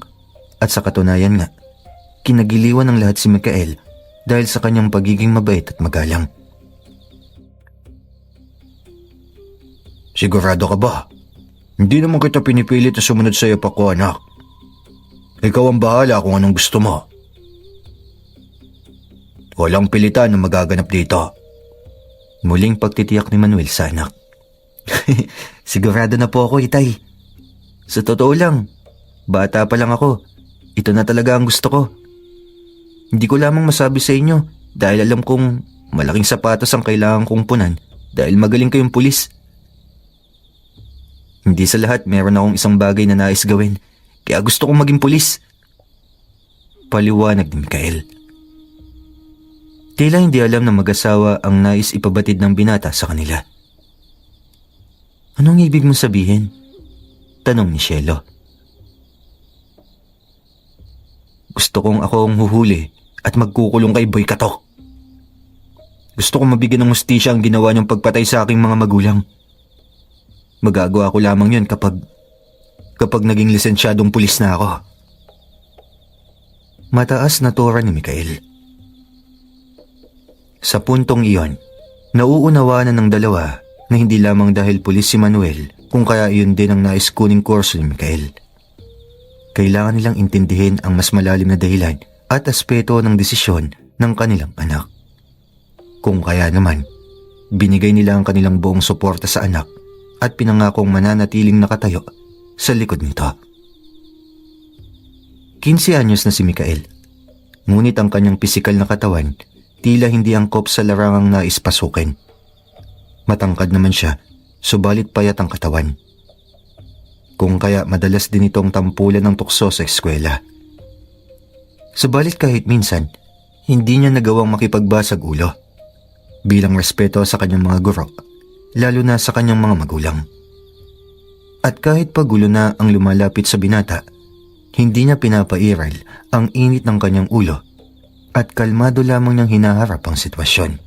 A: at sa katunayan nga, kinagiliwan ng lahat si Mikael dahil sa kanyang pagiging mabait at magalang. Sigurado ka ba? Hindi naman kita pinipilit na sumunod sa iyo pa ko, anak. Ikaw ang bahala kung anong gusto mo. Walang pilitan na magaganap dito. Muling pagtitiyak ni Manuel sa anak. Sigurado na po ako, itay. Sa totoo lang, bata pa lang ako. Ito na talaga ang gusto ko. Hindi ko lamang masabi sa inyo dahil alam kong malaking sapatos ang kailangan kong punan dahil magaling kayong pulis. Hindi sa lahat meron akong isang bagay na nais gawin kaya gusto kong maging pulis. Paliwanag ni Mikael. Tila hindi alam ng mag-asawa ang nais ipabatid ng binata sa kanila. Anong ibig mong sabihin? Tanong ni Cielo. Gusto kong ako ang huhuli at magkukulong kay Boy Katok. Gusto kong mabigyan ng hustisya ang ginawa niyang pagpatay sa aking mga magulang. Magagawa ko lamang yun kapag naging lisensyadong pulis na ako. Mataas na tora ni Mikael. Sa puntong iyon, nauunawanan ng dalawa na hindi lamang dahil pulis si Manuel kung kaya iyon din ang nais kuning kurso ni Mikael. Kailangan nilang intindihin ang mas malalim na dahilan at aspeto ng desisyon ng kanilang anak. Kung kaya naman, binigay nila ang kanilang buong suporta sa anak at pinangakong mananatiling nakatayo sa likod nito. 15 anyos na si Mikael, ngunit ang kanyang pisikal na katawan tila hindi angkop sa larangang nais pasukin. Matangkad naman siya, subalit payat ang katawan. Kung kaya madalas din itong tampulan ng tukso sa eskwela. Subalit kahit minsan, hindi niya nagawang makipagbasag ulo. Bilang respeto sa kanyang mga guro, lalo na sa kanyang mga magulang. At kahit pagulo na ang lumalapit sa binata, hindi niya pinapairal ang init ng kanyang ulo at kalmado lamang niyang hinaharap ang sitwasyon.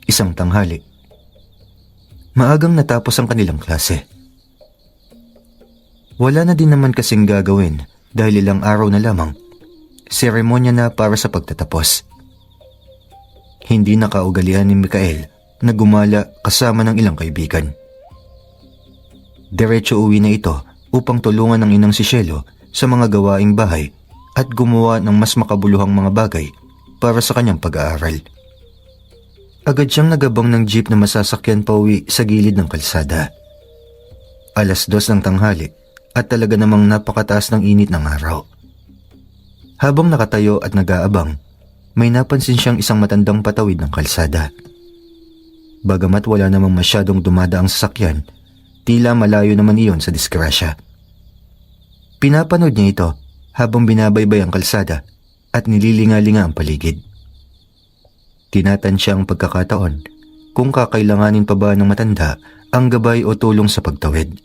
A: Isang tanghali, maagang natapos ang kanilang klase. Wala na din naman kasing gagawin dahil ilang araw na lamang, seremonya na para sa pagtatapos. Hindi nakaugalian ni Mikael na gumala kasama ng ilang kaibigan. Diretso uwi na ito upang tulungan ng inang si Cielo sa mga gawaing bahay at gumawa ng mas makabuluhang mga bagay para sa kanyang pag-aaral. Agad siyang nagabang ng jeep na masasakyan pauwi sa gilid ng kalsada. 2:00 ng tanghali at talaga namang napakataas ng init ng araw. Habang nakatayo at nag-aabang, may napansin siyang isang matandang patawid ng kalsada. Bagamat wala namang masyadong dumadaang sasakyan, tila malayo naman iyon sa disgrasya. Pinapanood niya ito habang binabaybay ang kalsada at nililingalinga ang paligid. Tinatansya ang pagkakataon kung kakailanganin pa ba ng matanda ang gabay o tulong sa pagtawid.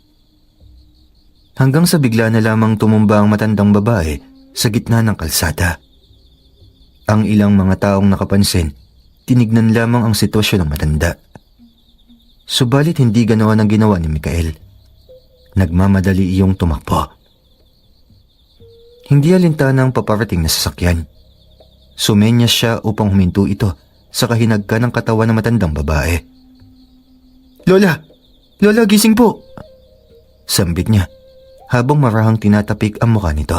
A: Hanggang sa bigla na lamang tumumba ang matandang babae sa gitna ng kalsada. Ang ilang mga taong nakapansin, tinignan lamang ang sitwasyon ng matanda. Subalit hindi ganawan ang ginawa ni Mikael. Nagmamadali iyong tumakbo. Hindi alintana ang paparating na sasakyan. Sumenyas siya upang huminto ito sa kahinagka ng katawan ng matandang babae. Lola! Lola, gising po! Sambit niya habang marahang tinatapik ang mukha nito.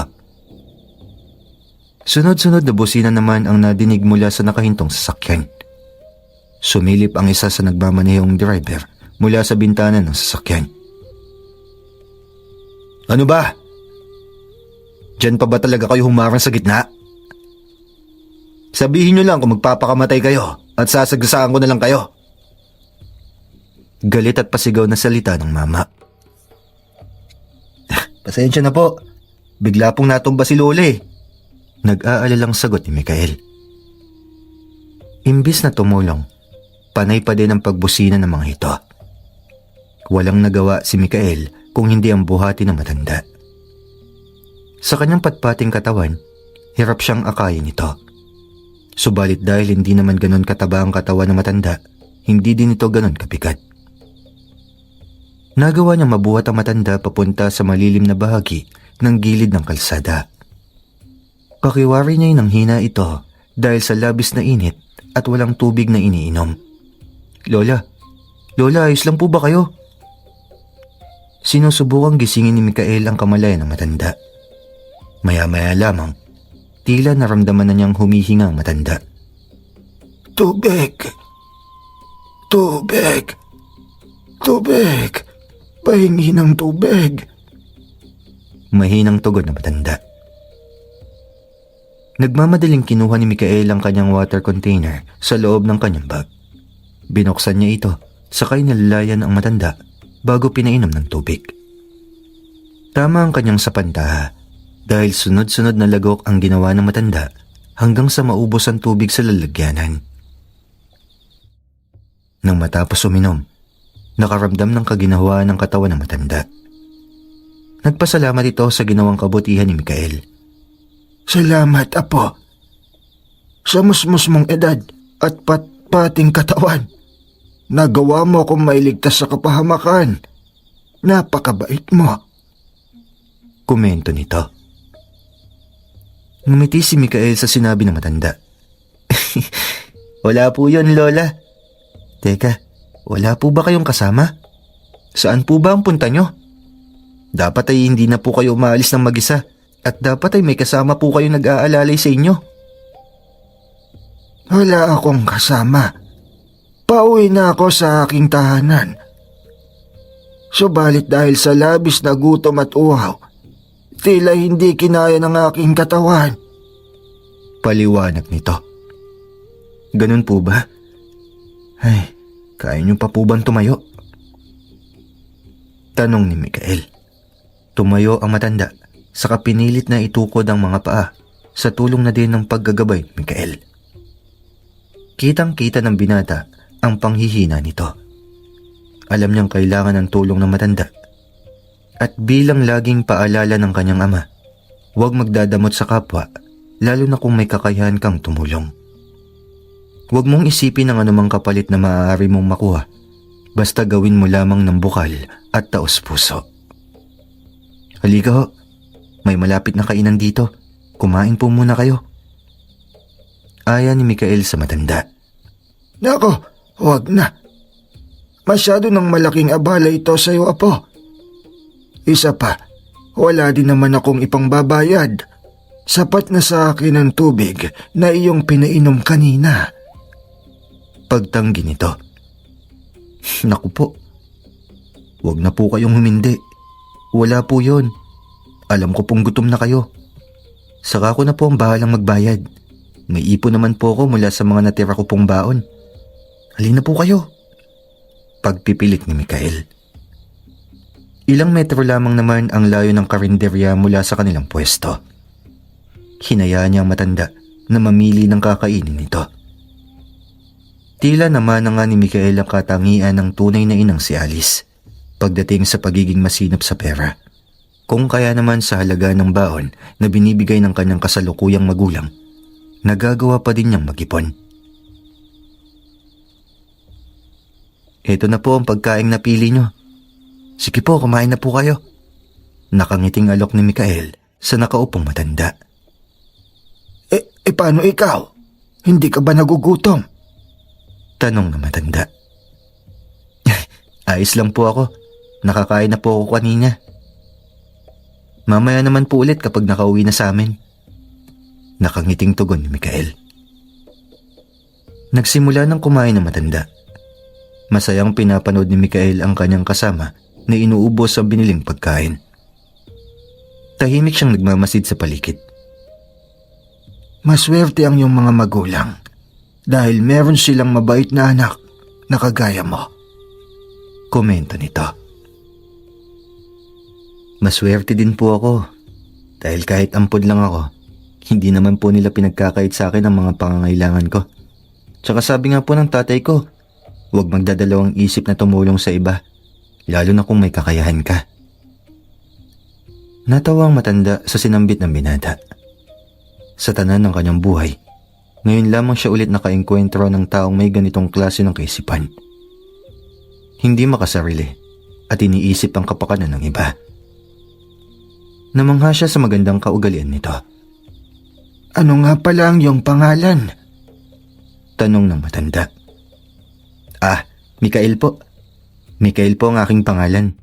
A: Sunod-sunod na busina naman ang nadinig mula sa nakahintong sasakyan. Sumilip ang isa sa nagmamanehong driver mula sa bintana ng sasakyan. Ano ba? Diyan pa ba talaga kayo humarang sa gitna? Sabihin nyo lang kung magpapakamatay kayo at sasagasaan ko na lang kayo. Galit at pasigaw na salita ng mama. Pasensya na po. Bigla pong natumba si Lola eh. Nag-aalalang sagot ni Mikael. Imbis na tumulong, panay pa din ang pagbusina ng mga ito. Walang nagawa si Mikael kung hindi ang buhati ng matanda. Sa kanyang patpating katawan, hirap siyang akayin ito. Subalit dahil hindi naman ganon kataba ang katawan ng matanda, hindi din ito ganon kabigat. Nagawa niyang mabuhat ang matanda papunta sa malilim na bahagi ng gilid ng kalsada. Pakiwari niya ng hina ito dahil sa labis na init at walang tubig na iniinom. Lola, ayos lang po ba kayo? Sinusubukang gisingin ni Mikael ang kamalayan ng matanda. Maya-maya lamang, tila naramdaman na niyang humihinga ang matanda. Tubig! Tubig! Tubig! Pahingi ng tubig! Mahinang tugon na matanda. Nagmamadaling kinuha ni Mikael ang kanyang water container sa loob ng kanyang bag. Binuksan niya ito, sakay nalalayan ang matanda bago pinainom ng tubig. Tama ang kanyang sapantaha dahil sunod-sunod na lagok ang ginawa ng matanda hanggang sa maubos ang tubig sa lalagyanan. Nang matapos uminom, nakaramdam ng kaginawa ng katawan ng matanda. Nagpasalamat ito sa ginawang kabutihan ni Mikael. Salamat, Apo. Sa musmus mong edad at patpating katawan, nagawa mo akong mailigtas sa kapahamakan. Napakabait mo. Komento nito. Ngumiti si Mikael sa sinabi ng matanda. Wala po yun, Lola. Teka, wala po ba kayong kasama? Saan po ba ang punta nyo? Dapat ay hindi na po kayo umaalis ng mag-isa. At dapat ay may kasama po kayo nag-aalalay sa inyo. Wala akong kasama. Pauwi na ako sa aking tahanan. Subalit dahil sa labis na gutom at uhaw, tila hindi kinaya ng aking katawan. Paliwanag nito. Ganun po ba? Ay, kaya niyo pa po bang tumayo? Tanong ni Mikael. Tumayo ang matanda. Saka pinilit na itukod ang mga paa sa tulong na din ng paggagabay ni Mikael. Kitang-kita ng binata ang panghihina nito. Alam niyang kailangan ng tulong ng matanda. At bilang laging paalala ng kanyang ama, huwag magdadamot sa kapwa lalo na kung may kakayahan kang tumulong. Huwag mong isipin ang anumang kapalit na maaari mong makuha basta gawin mo lamang ng bukal at taos puso. Halika ho. May malapit na kainan dito. Kumain po muna kayo. Aya ni Mikael sa matanda. Nako, huwag na. Masyado ng malaking abala ito sa iyo, Apo. Isa pa, wala din naman akong ipangbabayad. Sapat na sa akin ang tubig na iyong pinainom kanina. Pagtanggi nito. Naku po. Huwag na po kayong humindi. Wala po yon. Alam ko pong gutom na kayo. Saka ko na po ang bahalang magbayad. May ipon naman po ako mula sa mga natira ko pong baon. Halina po kayo. Pagpipilit ni Mikael. Ilang metro lamang naman ang layo ng karinderya mula sa kanilang pwesto. Hinayaan niya ang matanda na mamili ng kakainin nito. Tila naman na nga ni Mikael ang katangian ng tunay na inang si Alice pagdating sa pagiging masinop sa pera. Kung kaya naman sa halaga ng baon na binibigay ng kanyang kasalukuyang magulang, nagagawa pa din niyang mag-ipon. Ito na po ang pagkaing napili niyo. Sige po, kumain na po kayo. Nakangiting alok ni Mikael sa nakaupong matanda. Paano ikaw? Hindi ka ba nagugutom? Tanong ng matanda. Ayos lang po ako. Nakakain na po ako kanina. Mamaya naman po ulit kapag nakauwi na sa amin. Nakangiting tugon ni Mikael. Nagsimula ng kumain ng matanda. Masayang pinapanood ni Mikael ang kanyang kasama na inuubos ang biniling pagkain. Tahimik siyang nagmamasid sa paligid. Maswerte ang iyong mga magulang dahil meron silang mabait na anak na kagaya mo. Komento nito. Maswerte din po ako dahil kahit ampod lang ako, hindi naman po nila pinagkakait sa akin ang mga pangangailangan ko. Tsaka sabi nga po ng tatay ko, huwag magdadalawang isip na tumulong sa iba, lalo na kung may kakayahan ka. Natawa ang matanda sa sinambit ng binata. Sa tanan ng kanyang buhay, ngayon lamang siya ulit nakaengkwentro ng taong may ganitong klase ng kaisipan. Hindi makasarili at iniisip ang kapakanan ng iba. Namangha siya sa magandang kaugalian nito. Ano nga pala ang iyong pangalan? Tanong ng matanda. Mikael po. Mikael po ang aking pangalan.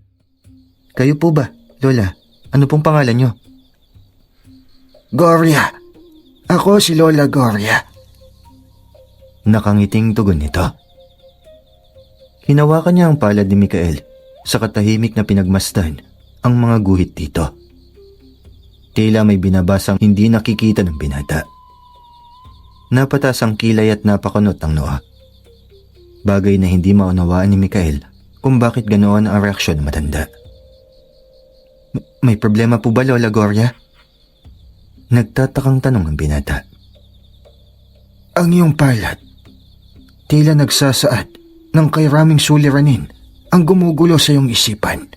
A: Kayo po ba, Lola? Ano pong pangalan niyo? Gloria. Ako si Lola Gloria. Nakangiting tugon nito. Hinawakan niya ang palad ni Mikael sa katahimik na pinagmasdan ang mga guhit dito. Tila may binabasang hindi nakikita ng binata. Napatas ang kilay at napakunot ang noo. Bagay na hindi maunawaan ni Mikael kung bakit ganoon ang reaksyon ng matanda. May problema po ba, Lola Gloria? Nagtatakang tanong ang binata. Ang iyong palad, tila nagsasaad ng kay raming suliranin ang gumugulo sa iyong isipan.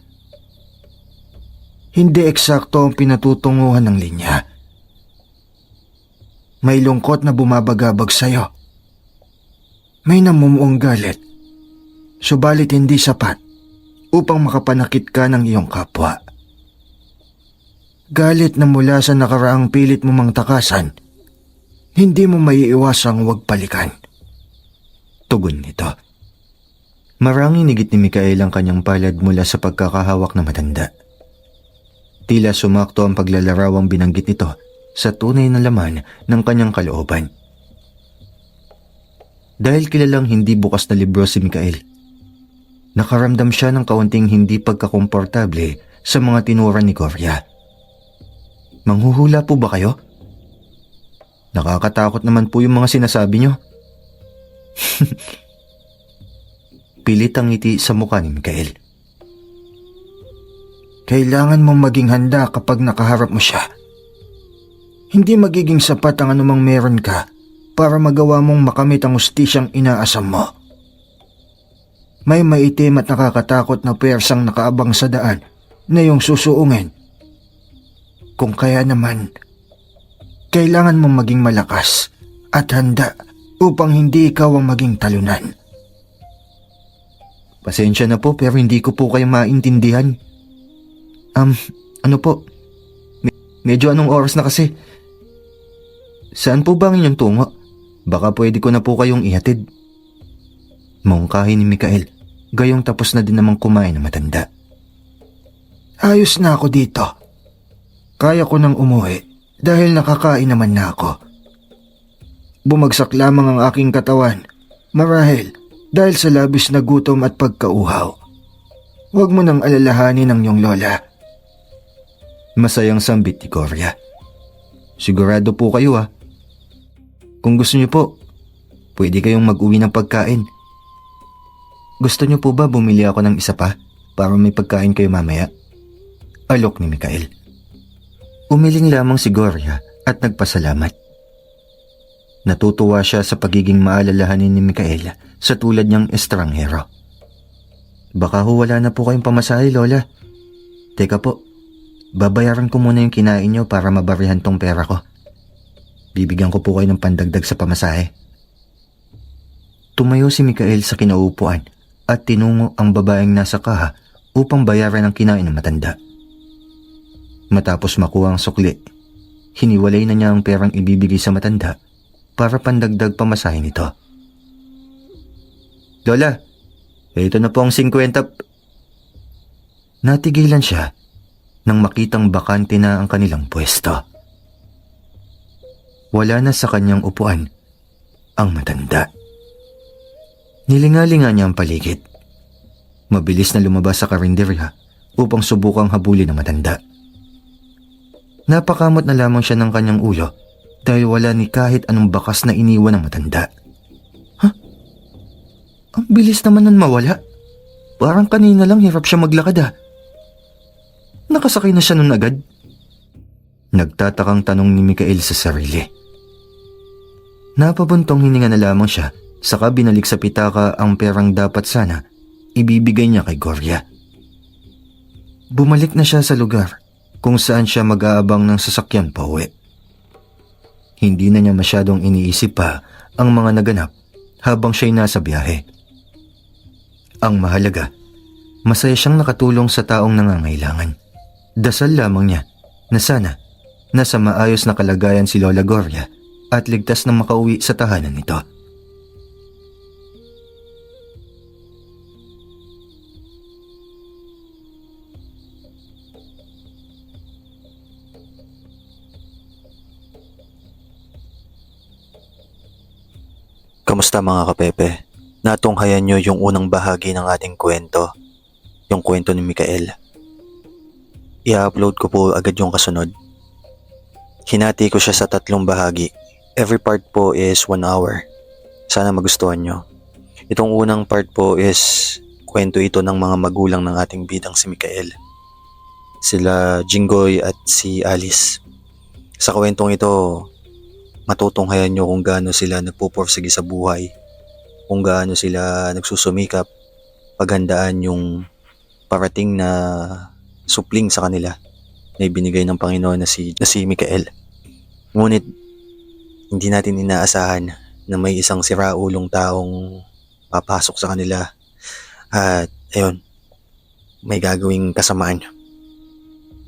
A: Hindi eksakto ang pinatutunguhan ng linya. May lungkot na bumabagabag sa iyo. May namumuong galit, subalit hindi sapat upang makapanakit ka ng iyong kapwa. Galit na mula sa nakaraang pilit mo mang takasan, hindi mo maiiwasang huwag palikan. Tugon nito. Marang inigit ni Mikael ang kanyang palad mula sa pagkakahawak na matanda. Tila sumakto ang paglalarawang binanggit nito sa tunay na laman ng kanyang kalooban. Dahil kilalang hindi bukas na libro si Mikael, nakaramdam siya ng kaunting hindi pagkakomportable sa mga tinura ni Gloria. Manghuhula po ba kayo? Nakakatakot naman po yung mga sinasabi nyo. Pilit ang ngiti sa mukha ni Mikael. Kailangan mong maging handa kapag nakaharap mo siya. Hindi magiging sapat ang anumang meron ka para magawa mong makamit ang hustisyang inaasam mo. May maitim at nakakatakot na persang nakaabang sa daan na iyong susuungin. Kung kaya naman, kailangan mong maging malakas at handa upang hindi ikaw ang maging talunan. Pasensya na po pero hindi ko po kayo maintindihan. Ano po? Medyo anong oras na kasi? Saan po ba ang inyong tungo? Baka pwede ko na po kayong ihatid. Mungkahi ni Mikael, gayong tapos na din namang kumain ng matanda. Ayos na ako dito. Kaya ko nang umuwi dahil nakakain naman na ako. Bumagsak lamang ang aking katawan, marahil dahil sa labis na gutom at pagkauhaw. Huwag mo nang alalahanin ang iyong lola. Masayang sambit ni Gloria. Sigurado po kayo Kung gusto niyo po, pwede kayong mag-uwi ng pagkain. Gusto niyo po ba bumili ako ng isa pa para may pagkain kayo mamaya? Alok ni Mikael. Umiling lamang si Gloria at nagpasalamat. Natutuwa siya sa pagiging maalalahanin ni Mikael sa tulad niyang estranghero. Baka wala na po kayong pamasahe, Lola. Teka po, babayaran ko muna yung kinain niyo para mabarihan tong pera ko. Bibigyan ko po kayo ng pandagdag sa pamasahe. Tumayo si Mikael sa kinaupuan at tinungo ang babaeng nasa kaha upang bayaran ang kinain ng matanda. Matapos makuha ang sukli, hiniwalay na niya ang perang ibibigay sa matanda para pandagdag pamasahe nito. Lola, ito na po ang 50. Natigilan siya nang makitang bakante na ang kanilang pwesto. Wala na sa kanyang upuan ang matanda. Nilingalinga niya ang paligid. Mabilis na lumabas sa karinderya upang subukang habulin ang matanda. Napakamot na lamang siya ng kanyang ulo dahil wala ni kahit anong bakas na iniwan ng matanda. Ang bilis naman nun mawala. Parang kanina lang hirap siya maglakad Nakasakay na siya nun agad? Nagtatakang tanong ni Mikael sa sarili. Napabuntong hininga na lamang siya saka binalik sa pitaka ang perang dapat sana ibibigay niya kay Gloria. Bumalik na siya sa lugar kung saan siya mag-aabang ng sasakyan pauwi. Hindi na niya masyadong iniisip pa ang mga naganap habang siya'y nasa biyahe. Ang mahalaga, masaya siyang nakatulong sa taong nangangailangan. Dasal lamang niya na sana nasa maayos na kalagayan si Lola Gloria at ligtas na makauwi sa tahanan nito.
B: Kamusta mga kapepe? Natunghayan nyo yung unang bahagi ng ating kwento, yung kwento ni Mikael. I-upload ko po agad yung kasunod. Hinati ko siya sa 3 bahagi. Every part po is 1 hour. Sana magustuhan nyo. Itong unang part po is kwento ito ng mga magulang ng ating bidang si Mikael. Sila Jinggoy at si Alice. Sa kwentong ito, matutunghayan nyo kung gaano sila nagpupursige sa buhay, kung gaano sila nagsusumikap, paghandaan yung parating na supling sa kanila na ibinigay ng Panginoon na si Mikael. Ngunit hindi natin inaasahan na may isang siraulong taong papasok sa kanila at ayun, may gagawing kasamaan.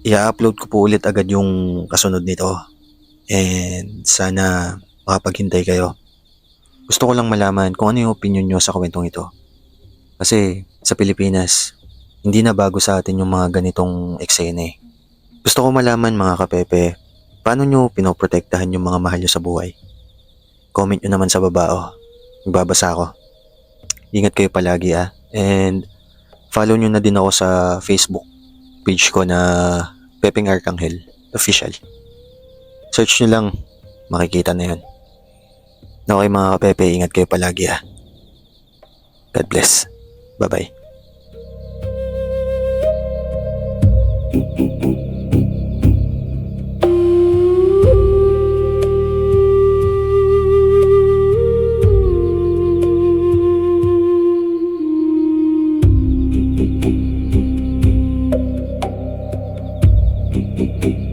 B: I-upload ko po ulit agad yung kasunod nito and sana makapaghintay kayo. Gusto ko lang malaman kung ano yung opinion nyo sa kwentong ito. Kasi sa Pilipinas, hindi na bago sa atin yung mga ganitong eksena eh. Gusto ko malaman mga kapepe, paano nyo pinoprotektahan yung mga mahal nyo sa buhay? Comment nyo naman sa baba Magbabasa ako. Ingat kayo palagi And follow nyo na din ako sa Facebook page ko na Pepeng Arcangel Official. Search nyo lang, makikita na yun. Okay mga kapepe, ingat kayo palagi God bless. Bye-bye.
C: Thank you.